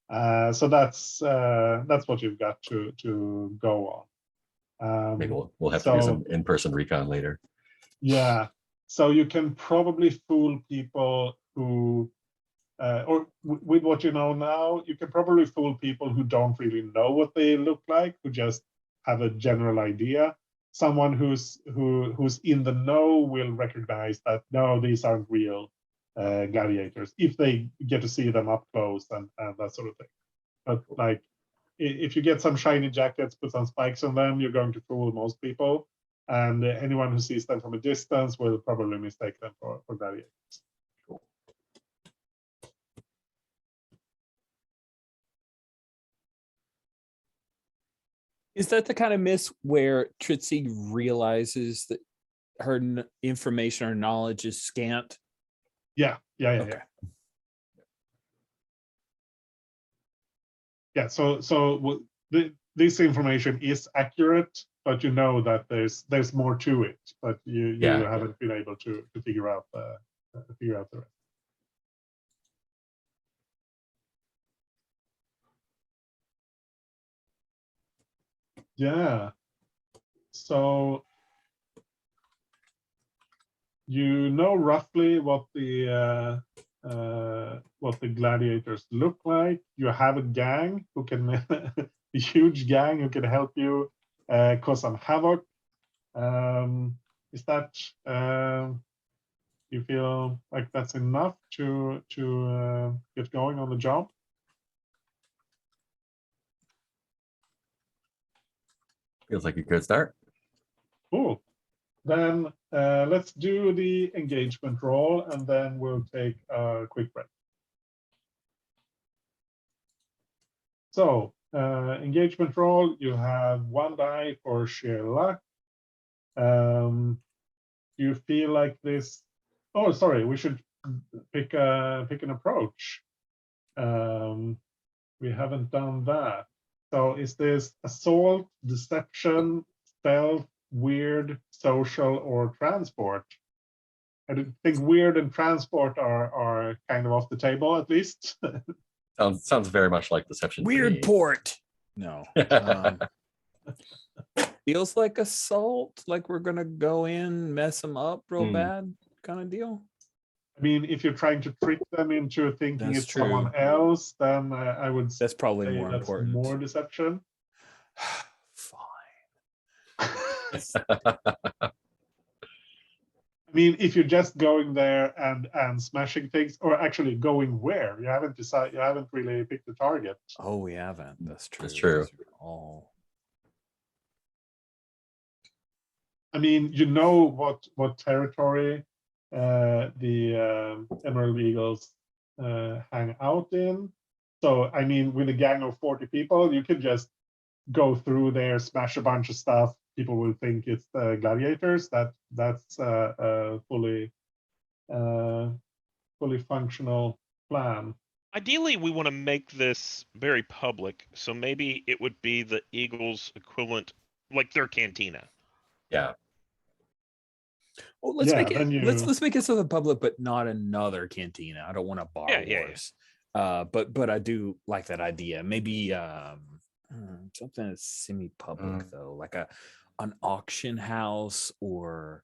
them. So that's what you've got to go on. Maybe we'll have to do so- some in-person recon later. Yeah, so you can probably fool people who, with what you know now, you can probably fool people who don't really know what they look like, who just have a general idea. Someone who's in the know will recognize that no, these aren't real gladiators if they get to see them up close and that sort of thing. But like, if you get some shiny jackets, put some spikes on them, you're going to fool most people. And anyone who sees them from a distance will probably mistake them for gladiators. Cool. Is that the kind of miss where Tritsy realizes that her information or knowledge is scant? Yeah. Okay. Yeah. So this information is accurate, but you know that there's more to it, but you haven't been able to figure out the rest. Yeah. So you know roughly what the gladiators look like. You have a gang who can a huge gang who can help you cause some havoc. Is that you feel like that's enough to get going on the job? Feels like a good start. Cool. Then let's do the engagement roll, and then we'll take a quick break. So engagement roll, you have 1 die for sheer luck. You feel like this? Oh, sorry, we should pick an approach. We haven't done that. So is this assault, deception, stealth, weird, social, or transport? I think weird and transport are kind of off the table, at least. Sounds very much like deception. to Weird me. port. No. Feels like assault, like we're gonna go in, mess them up real bad kind of deal. I mean, if you're trying to trick them into thinking That's it's someone else, then I would That's probably say more that's important. more deception. Fine. I mean, if you're just going there and smashing things, or actually going where, you haven't decided, you haven't really picked the target. Oh, we haven't. That's true. That's true. Oh. I mean, you know what territory the Emerald Eagles hang out in. So, I mean, with a gang of 40 people, you could just go through there, smash a bunch of stuff. People will think it's the gladiators. That's a fully functional plan. Ideally, we want to make this very public, so maybe it would be the Eagles' equivalent, like their cantina. Yeah. Well, let's Yeah, make it. then Let's make it so the public, but not another cantina. I don't want a bar Yeah, yeah, yeah. wars. But I do like that idea. Maybe something that's semi-public though, like an auction house or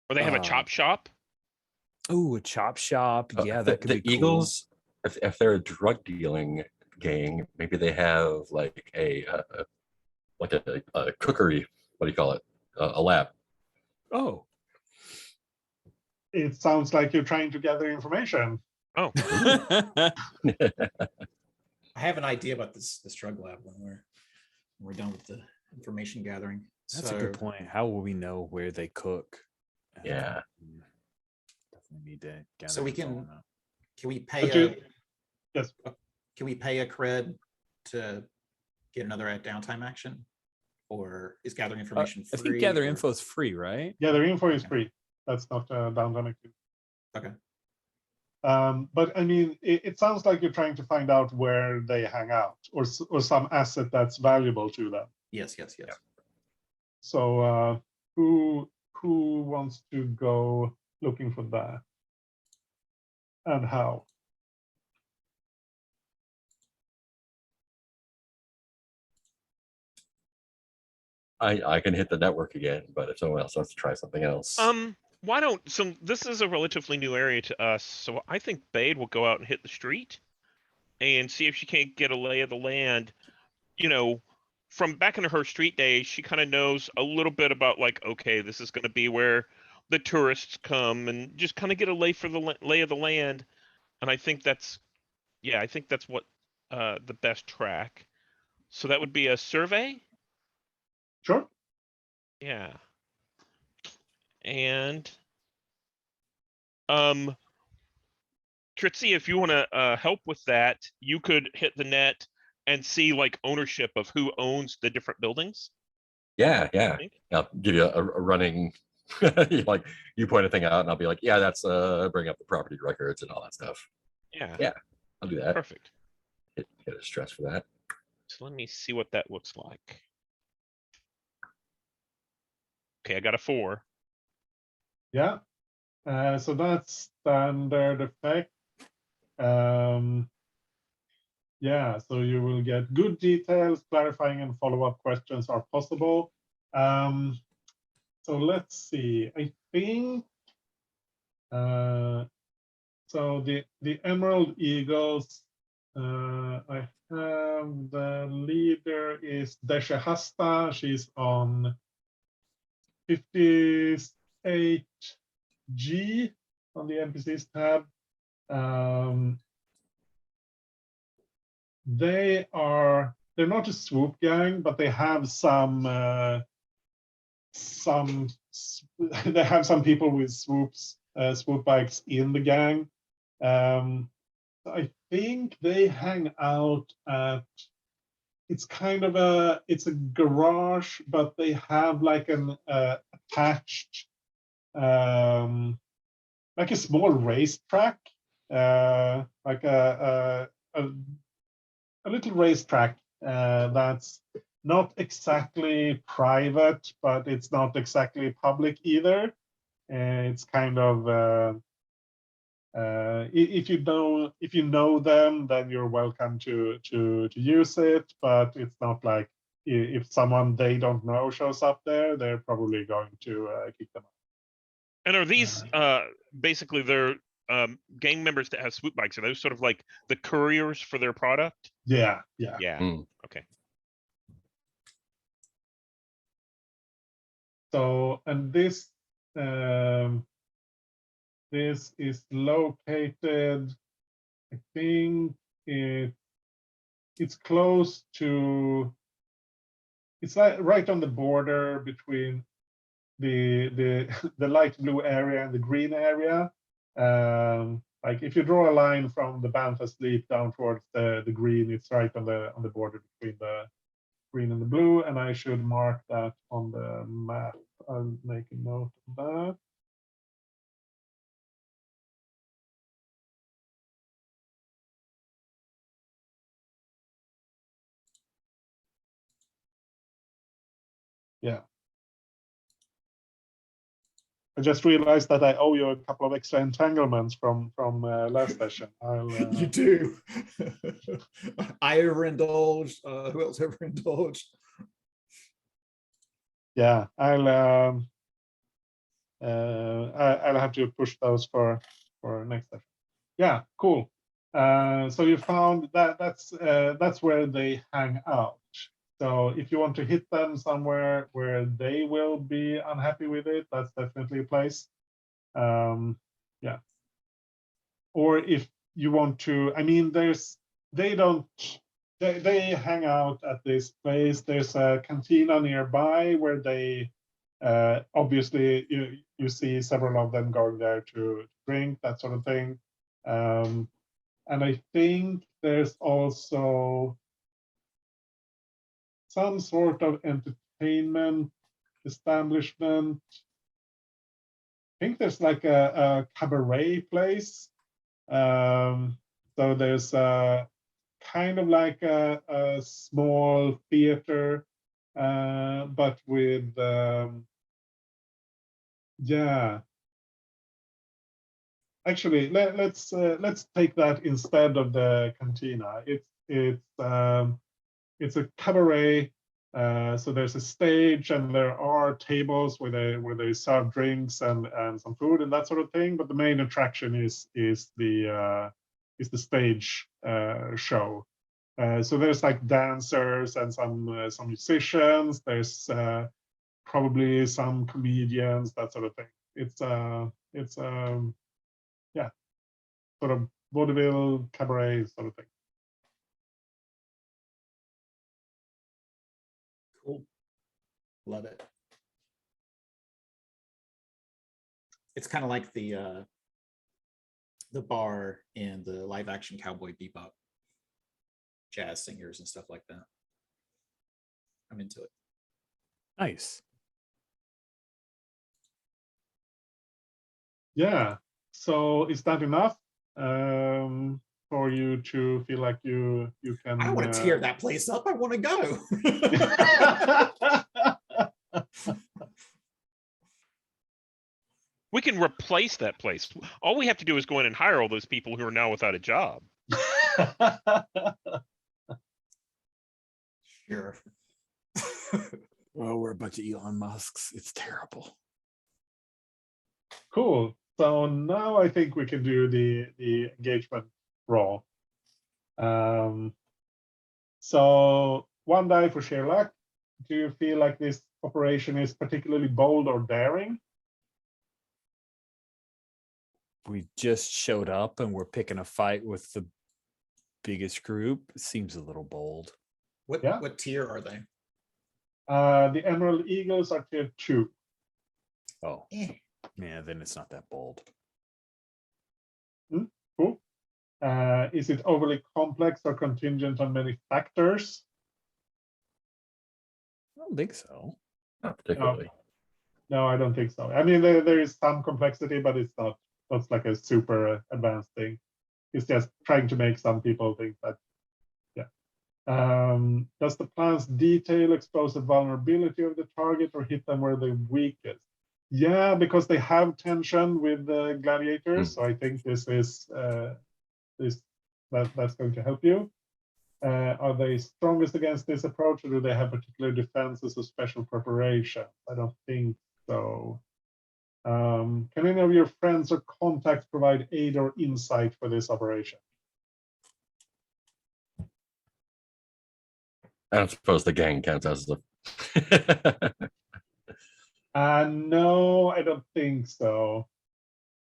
Or they have a chop shop. a chop shop. Yeah, the, that could the be cool. Eagles, if they're a drug dealing gang, maybe they have like a cookery. What do you call it? A lab. Oh. It sounds like you're trying to gather information. Oh, I have an idea about this drug lab when we're done with the information gathering. That's a good point. How will we know where they cook? Yeah. Definitely need to gather. So we info can- on that. Can we pay But you- a yes. Can we pay a cred to get another downtime action, or is gathering information I free? think gather or- info is free, right? Yeah, the info is free. That's not downtime activity. Okay. But I mean, it sounds like you're trying to find out where they hang out, or some asset that's valuable to them. Yes. So who wants to go looking for that, and how? I can hit the network again, but if someone else wants to try something else, why don't, so this is a relatively new area to us, so I think Bade will go out and hit the street and see if she can't get a lay of the land. You know, from back in her street days, she kind of knows a little bit about like, okay, this is going to be where the tourists come, and just kind of get a lay for the lay of the land. And I think that's what the best track. So that would be a survey. Sure. Yeah. And Tritzy, if you want to help with that, you could hit the net and see like ownership of who owns the different buildings. yeah. think. I'll give you a running, like you point a thing out, and I'll be like, yeah, that's bring up the property records and all that stuff. Yeah. I'll do that. Perfect. Get a stress for that. So let me see what that looks like. Okay, I got a 4. Yeah. So that's standard effect. Yeah, so you will get good details, clarifying and follow-up questions are possible. So let's see. I think so the Emerald Eagles, I have the leader is Deshehasta. She's on 58G on the NPCs tab. They're not a swoop gang, but they have some they have some people with swoop bikes in the gang. I think they hang out at, it's kind of it's a garage, but they have like an attached like a small racetrack, like a little racetrack that's not exactly private, but it's not exactly public either. It's kind of if you know them, then you're welcome to use it. But it's not like if someone they don't know shows up there, they're probably going to kick them out. And are these basically they're gang members that have swoop bikes? Are those sort of like the couriers for their product? Yeah. Yeah. Mm. Okay. So, and this is located, I think it's close to, it's like right on the border between the the light blue area and the green area. Like if you draw a line from the Banff Asleep down towards the green, it's right on the border between the green and the blue, and I should mark that on the map. I'll make a note of that. Yeah. I just realized that I owe you a couple of extra entanglements from last session. You do. I overindulged. Who else overindulged? Yeah, I'll have to push those for next session. Yeah, cool. So you found that that's where they hang out. So if you want to hit them somewhere where they will be unhappy with it, that's definitely a place. Yeah. Or if you want to, I mean, they hang out at this place. There's a cantina nearby where they obviously you see several of them going there to drink, that sort of thing. And I think there's also some sort of entertainment establishment. I think there's like a cabaret place. So there's kind of like a small theater, but with yeah. Actually, let's take that instead of the cantina. It's a cabaret. So there's a stage and there are tables where they serve drinks and some food and that sort of thing. But the main attraction is the stage show. So there's like dancers and some musicians. There's probably some comedians, that sort of thing. It's yeah, sort of vaudeville cabaret sort of thing. Cool. Love it. It's kind of like the bar in the live action Cowboy Bebop. Jazz singers and stuff like that. I'm into it. Nice. Yeah. So is that enough for you to feel like you can? I don't want to tear that place up. I want to go. We can replace that place. All we have to do is go in and hire all those people who are now without a job. Sure. Well, we're a bunch of Elon Musks. It's terrible. Cool. So now I think we can do the engagement roll. So 1 die for sheer luck. Do you feel like this operation is particularly bold or daring? We just showed up and we're picking a fight with the biggest group. It seems a little bold. What tier are they? The Emerald Eagles are tier 2. Oh, yeah, then it's not that bold. Cool. Is it overly complex or contingent on many factors? I don't think so. Not particularly. No, I don't think so. I mean, there is some complexity, but it's not like a super advanced thing. It's just trying to make some people think that, yeah. Does the plan's detail expose the vulnerability of the target or hit them where they're weakest? Yeah, because they have tension with the gladiators. So I think this is that's going to help you. Are they strongest against this approach, or do they have particular defenses or special preparation? I don't think so. Can any of your friends or contacts provide aid or insight for this operation? I don't suppose the gang counts as a. No, I don't think so.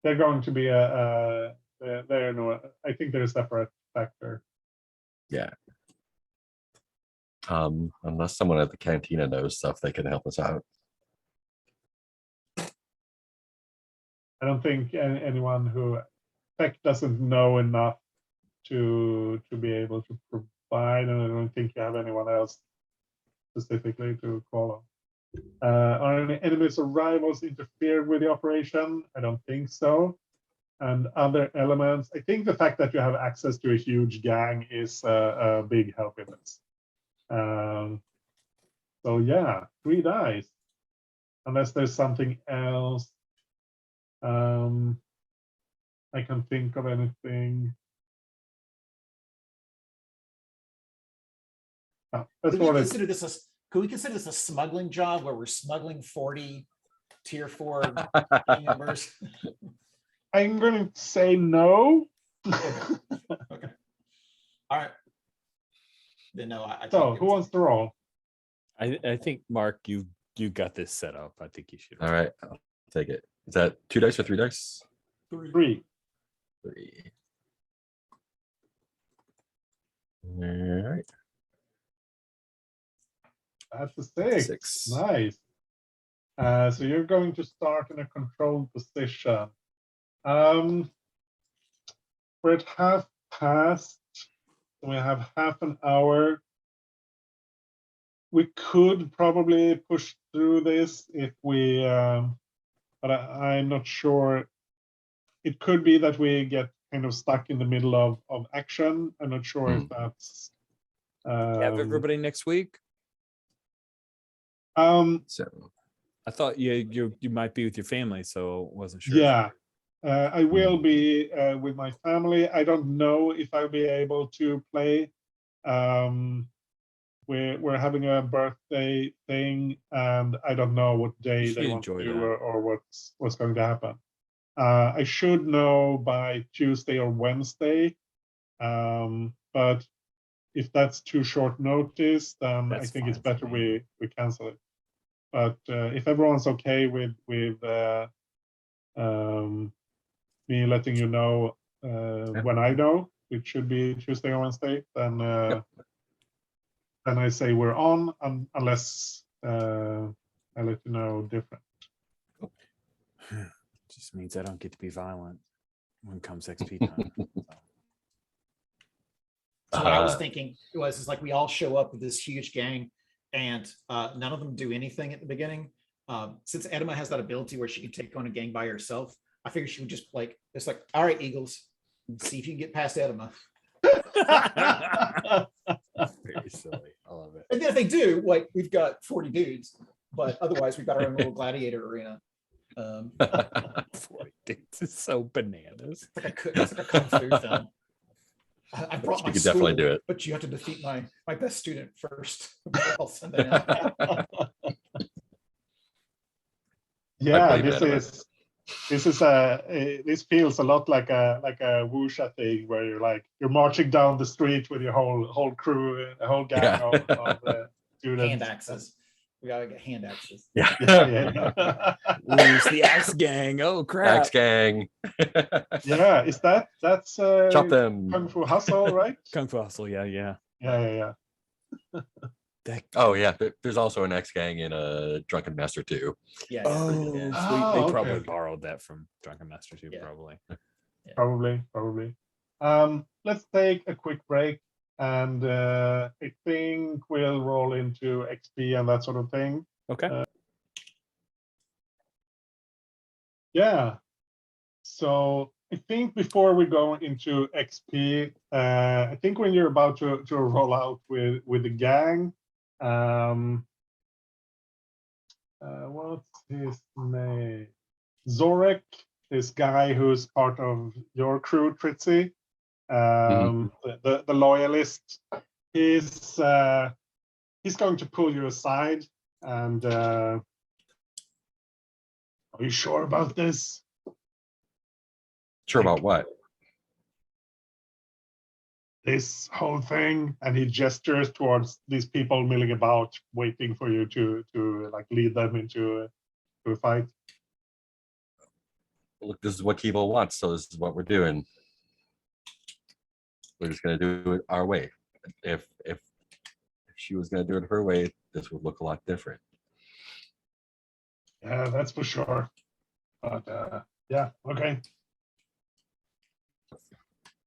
They're going to be they're no. I think they're a separate factor. Yeah. Unless someone at the cantina knows stuff, they can help us out. I don't think anyone who tech doesn't know enough to be able to provide, and I don't think you have anyone else specifically to call on. Are any enemies or rivals interfered with the operation? I don't think so. And other elements, I think the fact that you have access to a huge gang is a big help in this. So yeah, 3 dice. Unless there's something else. I can think of anything. That's Could we what consider this could we consider this a smuggling job where we're smuggling 40 tier 4 gang members? I'm going to say no. Okay. All right. Then no, I So can't who wants to roll? I think Mark, you got this set up. I think you should. All right, I'll take it. Is that 2 dice or 3 dice? 3. 3. All right. That's a 6. 6. Nice. So you're going to start in a controlled position. We're at half past. We have half an hour. We could probably push through this if we, but I'm not sure. It could be that we get kind of stuck in the middle of action. I'm not sure if that's. Have everybody next week. So I thought you might be with your family, so wasn't sure. Yeah, I will be with my family. I don't know if I'll be able to play. We're having a birthday thing, and I don't know what day should they want to enjoy do that. or what's going to happen. I should know by Tuesday or Wednesday, but if that's too short notice, then I That's think it's fine for better me. we cancel it. But if everyone's okay with me letting you know when I know, which should be Tuesday or Wednesday, then then I say we're on, unless I let you know different. Just means I don't get to be violent when it comes XP time. So what I was thinking was is like we all show up with this huge gang, and none of them do anything at the beginning. Since Edema has that ability where she can take on a gang by herself, I figured she would just like it's like, all right, Eagles, see if you can get past Edema. Very silly. I love it. And then if they do, like we've got 40 dudes, but otherwise we've got our own little gladiator arena. 40 dudes is so bananas. It's like a kung fu film. I brought my You could definitely school, do it. but you have to defeat my best student first. I'll send that out. Yeah, believe this feels a lot like a wuxia thing where you're marching down the street with your whole crew, a whole gang of students. Hand axes. We gotta get hand axes. Yeah. Yeah. Lose the axe gang. Oh crap. Axe gang. Yeah, that's Chop them. Kung Fu Hustle, right? Kung Fu Hustle, yeah. Yeah. Oh yeah, there's also an X gang in Drunken Master 2. Yeah. Oh, yeah. sweet. Oh, They okay, probably okay. borrowed that from Drunken Master 2, Yeah. probably. Probably. Let's take a quick break, and I think we'll roll into XP and that sort of thing. Okay. Yeah. So I think before we go into XP, I think when you're about to roll out with the gang, what's his name? Zorek, this guy who's part of your crew, Tritzy, the loyalist. He's going to pull you aside and are you sure about this? Sure about what? This whole thing, and he gestures towards these people milling about, waiting for you to like lead them into a fight. Look, this is what Kivo wants, so this is what we're doing. We're just gonna do it our way. If she was gonna do it her way, this would look a lot different. Yeah, that's for sure. But yeah, okay.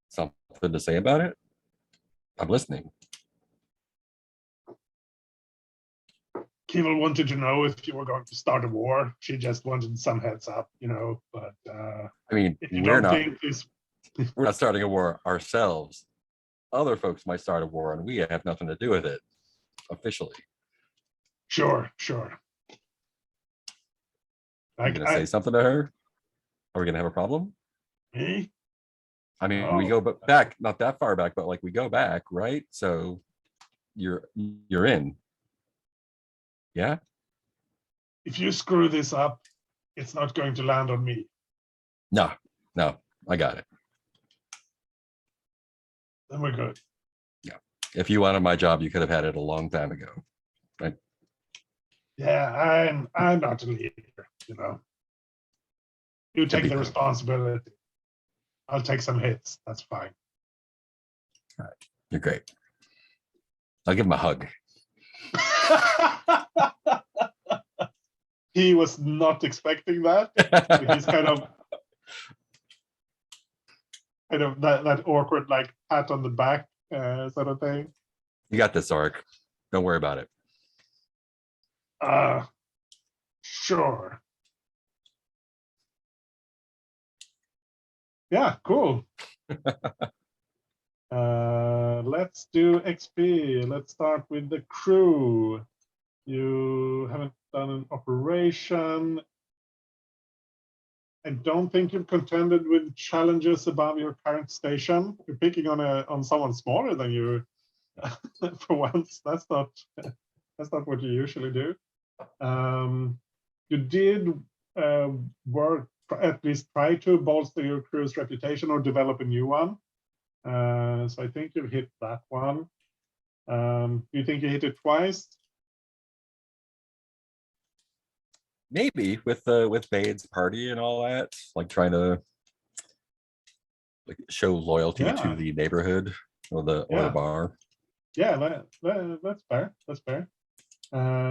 Something to say about it? I'm listening. Kiva wanted to know if you were going to start a war. She just wanted some heads up, but I mean, if you we're don't not think this, we're not starting a war ourselves. Other folks might start a war, and we have nothing to do with it officially. sure. I'm gonna say something to her. Are we gonna have a problem? Me? I mean, we Oh. go back, not that far back, but like we go back, right? So you're in. Yeah. If you screw this up, it's not going to land on me. No, I got it. Then we're good. If you wanted my job, you could have had it a long time ago. Yeah, I'm not a leader, you know. You Could take be the better. responsibility. I'll take some hits. That's fine. You're great. I'll give him a hug. He was not expecting that. He's kind of that awkward like pat on the back sort of thing. You got this, Oric. Don't worry about it. Sure. Yeah, cool. Let's do XP. Let's start with the crew. You haven't done an operation. I don't think you've contended with challenges above your current station. You're picking on someone smaller than you for once. That's not what you usually do. You did work, at least try to bolster your crew's reputation or develop a new one. So I think you've hit that one. Do you think you hit it twice? Maybe with Bade's party and all that, like trying to like show loyalty to Yeah. the neighborhood or the Yeah. bar. Yeah, that's fair. That's fair.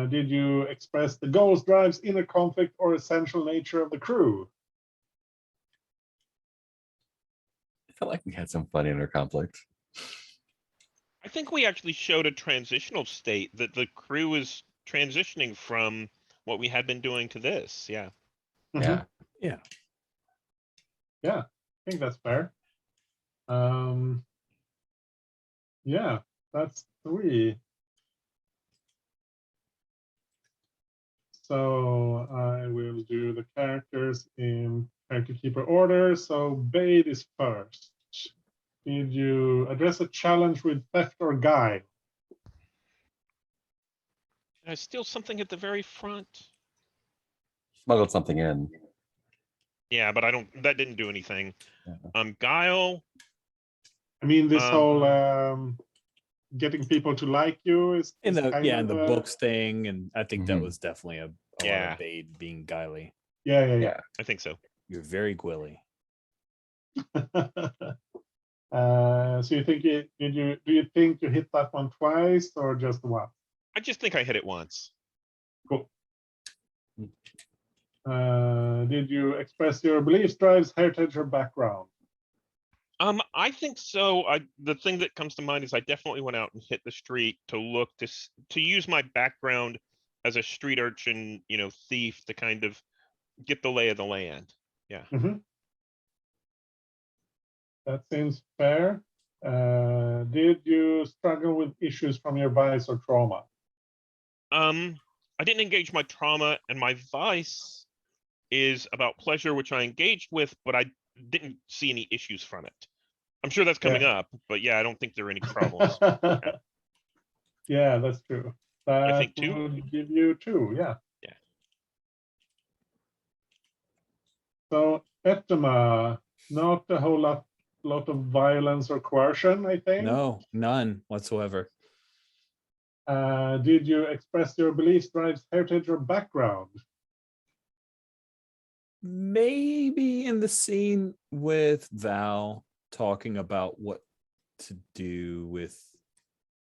Did you express the goals, drives, inner conflict, or essential nature of the crew? I felt like we had some fun inner conflict. I think we actually showed a transitional state that the crew is transitioning from what we had been doing to this. Yeah. Yeah. Yeah. Yeah, I think that's fair. Yeah, that's 3. So I will do the characters in character keeper order. So Bade is first. Did you address a challenge with theft or guile? Did I steal something at the very front? Smuggled something in. Yeah, but that didn't do anything. Yeah. Guile. I mean, this Um, whole getting people to like you is In the kind in of, the books thing, and I think that Mhm. was definitely a lot Yeah. of Bade being guily. Yeah. I think so. You're very gwilly. So you think do you think you hit that one twice or just once? I just think I hit it once. Cool. Did you express your beliefs, drives, heritage, or background? I think so. The thing that comes to mind is I definitely went out and hit the street to look to use my background as a street urchin, thief to kind of get the lay of the land. Yeah. That seems fair. Did you struggle with issues from your vice or trauma? I didn't engage my trauma, and my vice is about pleasure, which I engaged with, but I didn't see any issues from it. I'm sure that's coming up, but yeah, I don't think there are any problems. Yeah, that's true. That I think 2. would give you 2, yeah. Yeah. So Etema, not a whole lot of violence or coercion, I think. No, none whatsoever. Did you express your beliefs, drives, heritage, or background? Maybe in the scene with Val talking about what to do with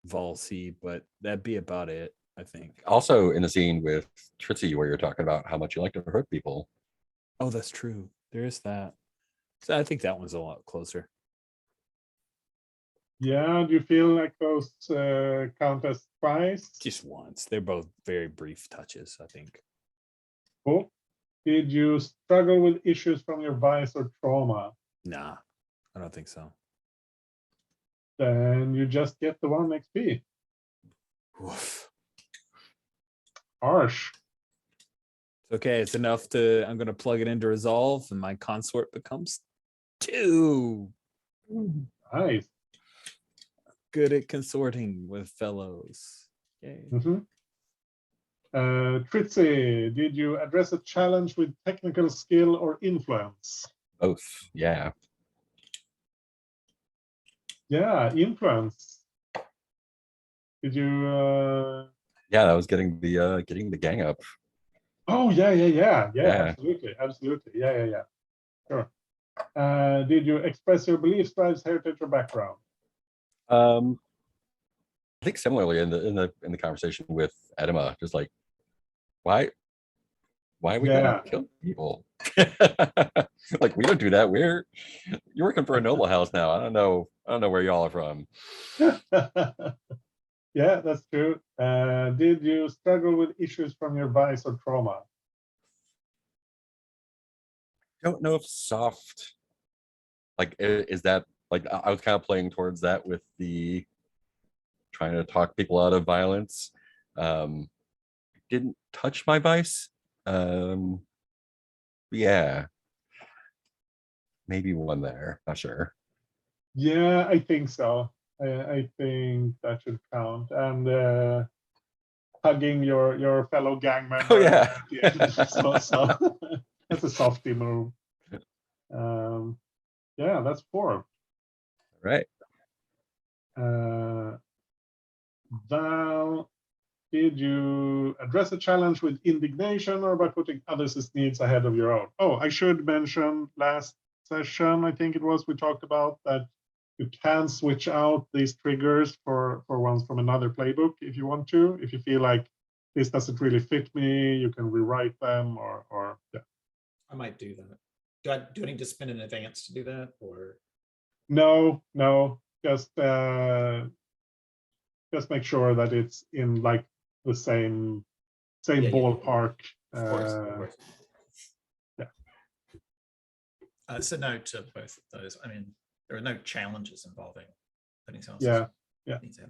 Volsey, but that'd be about it, I think. Also in the scene with Tritsy where you're talking about how much you like to hurt people. Oh, that's true. There is that. So I think that one's a lot closer. Yeah, do you feel like those count as twice? Just once. They're both very brief touches, I think. Cool. Did you struggle with issues from your vice or trauma? Nah, I don't think so. Then you just get the 1 XP. Oof. Harsh. Okay, it's enough to. I'm gonna plug it into resolve, and my consort becomes 2. Nice. Good at consorting with fellows. Yay. Mhm. Tritzy, did you address a challenge with technical skill or influence? Both. Yeah. Yeah, influence. Did you? Yeah, that was getting the gang up. Oh yeah. Yeah. Absolutely. Yeah. Sure. Did you express your beliefs, drives, heritage, or background? I think similarly in the conversation with Edema, just like why are we going to kill people? Like we don't do that. You're working for a noble house now. I don't know where y'all are from. Yeah, that's true. Did you struggle with issues from your vice or trauma? Don't know if soft, like is that like I was kind of playing towards that with the trying to talk people out of violence. Didn't touch my vice. Yeah, maybe one there. Not sure. Yeah, I think so. I think that should count. And hugging your fellow gang member. Oh yeah. at the end. So that's a softy move. Yeah, that's 4. Right. Val, did you address a challenge with indignation or by putting others' needs ahead of your own? Oh, I should mention last session, I think it was, we talked about that you can switch out these triggers for ones from another playbook if you want to. If you feel like this doesn't really fit me, you can rewrite them or yeah. I might do that. Do I need to spend an advance to do that, or? No, just make sure that it's in like the same Yeah. ballpark. Of course. Yeah. So no to both of those. I mean, there are no challenges involving putting someone Yeah. needs in.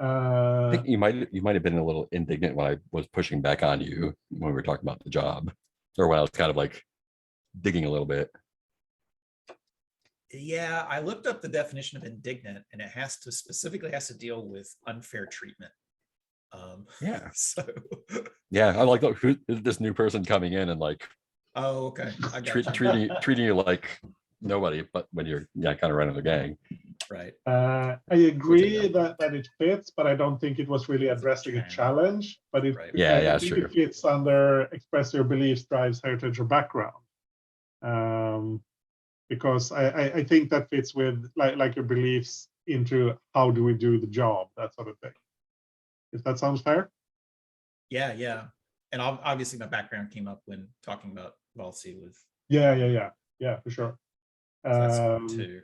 I think you might have been a little indignant when I was pushing back on you when we were talking about the job, or when I was kind of like digging a little bit. Yeah, I looked up the definition of indignant, and it specifically has to deal with unfair treatment. Yeah. So. Yeah, I'm like, look, who is this new person coming in and like? Oh, okay. I got treating you like nobody, but when you're kind of running the gang. Right. I agree that it fits, but I don't think it was really addressing a challenge. But it, Right. Yeah, I think true. it fits under express your beliefs, drives, heritage, or background. Because I think that fits with like your beliefs into how do we do the job, that sort of thing. If that sounds fair. Yeah. And obviously my background came up when talking about Valsi with. Yeah, for sure. That's one too.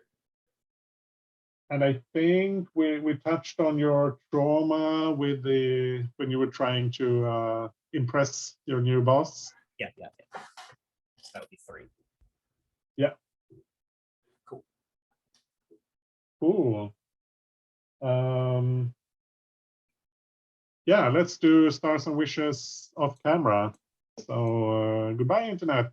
And I think we touched on your trauma with when you were trying to impress your new boss. Yeah. That would be 3. Yeah. Cool. Yeah, let's do stars and wishes off camera. So goodbye, internet.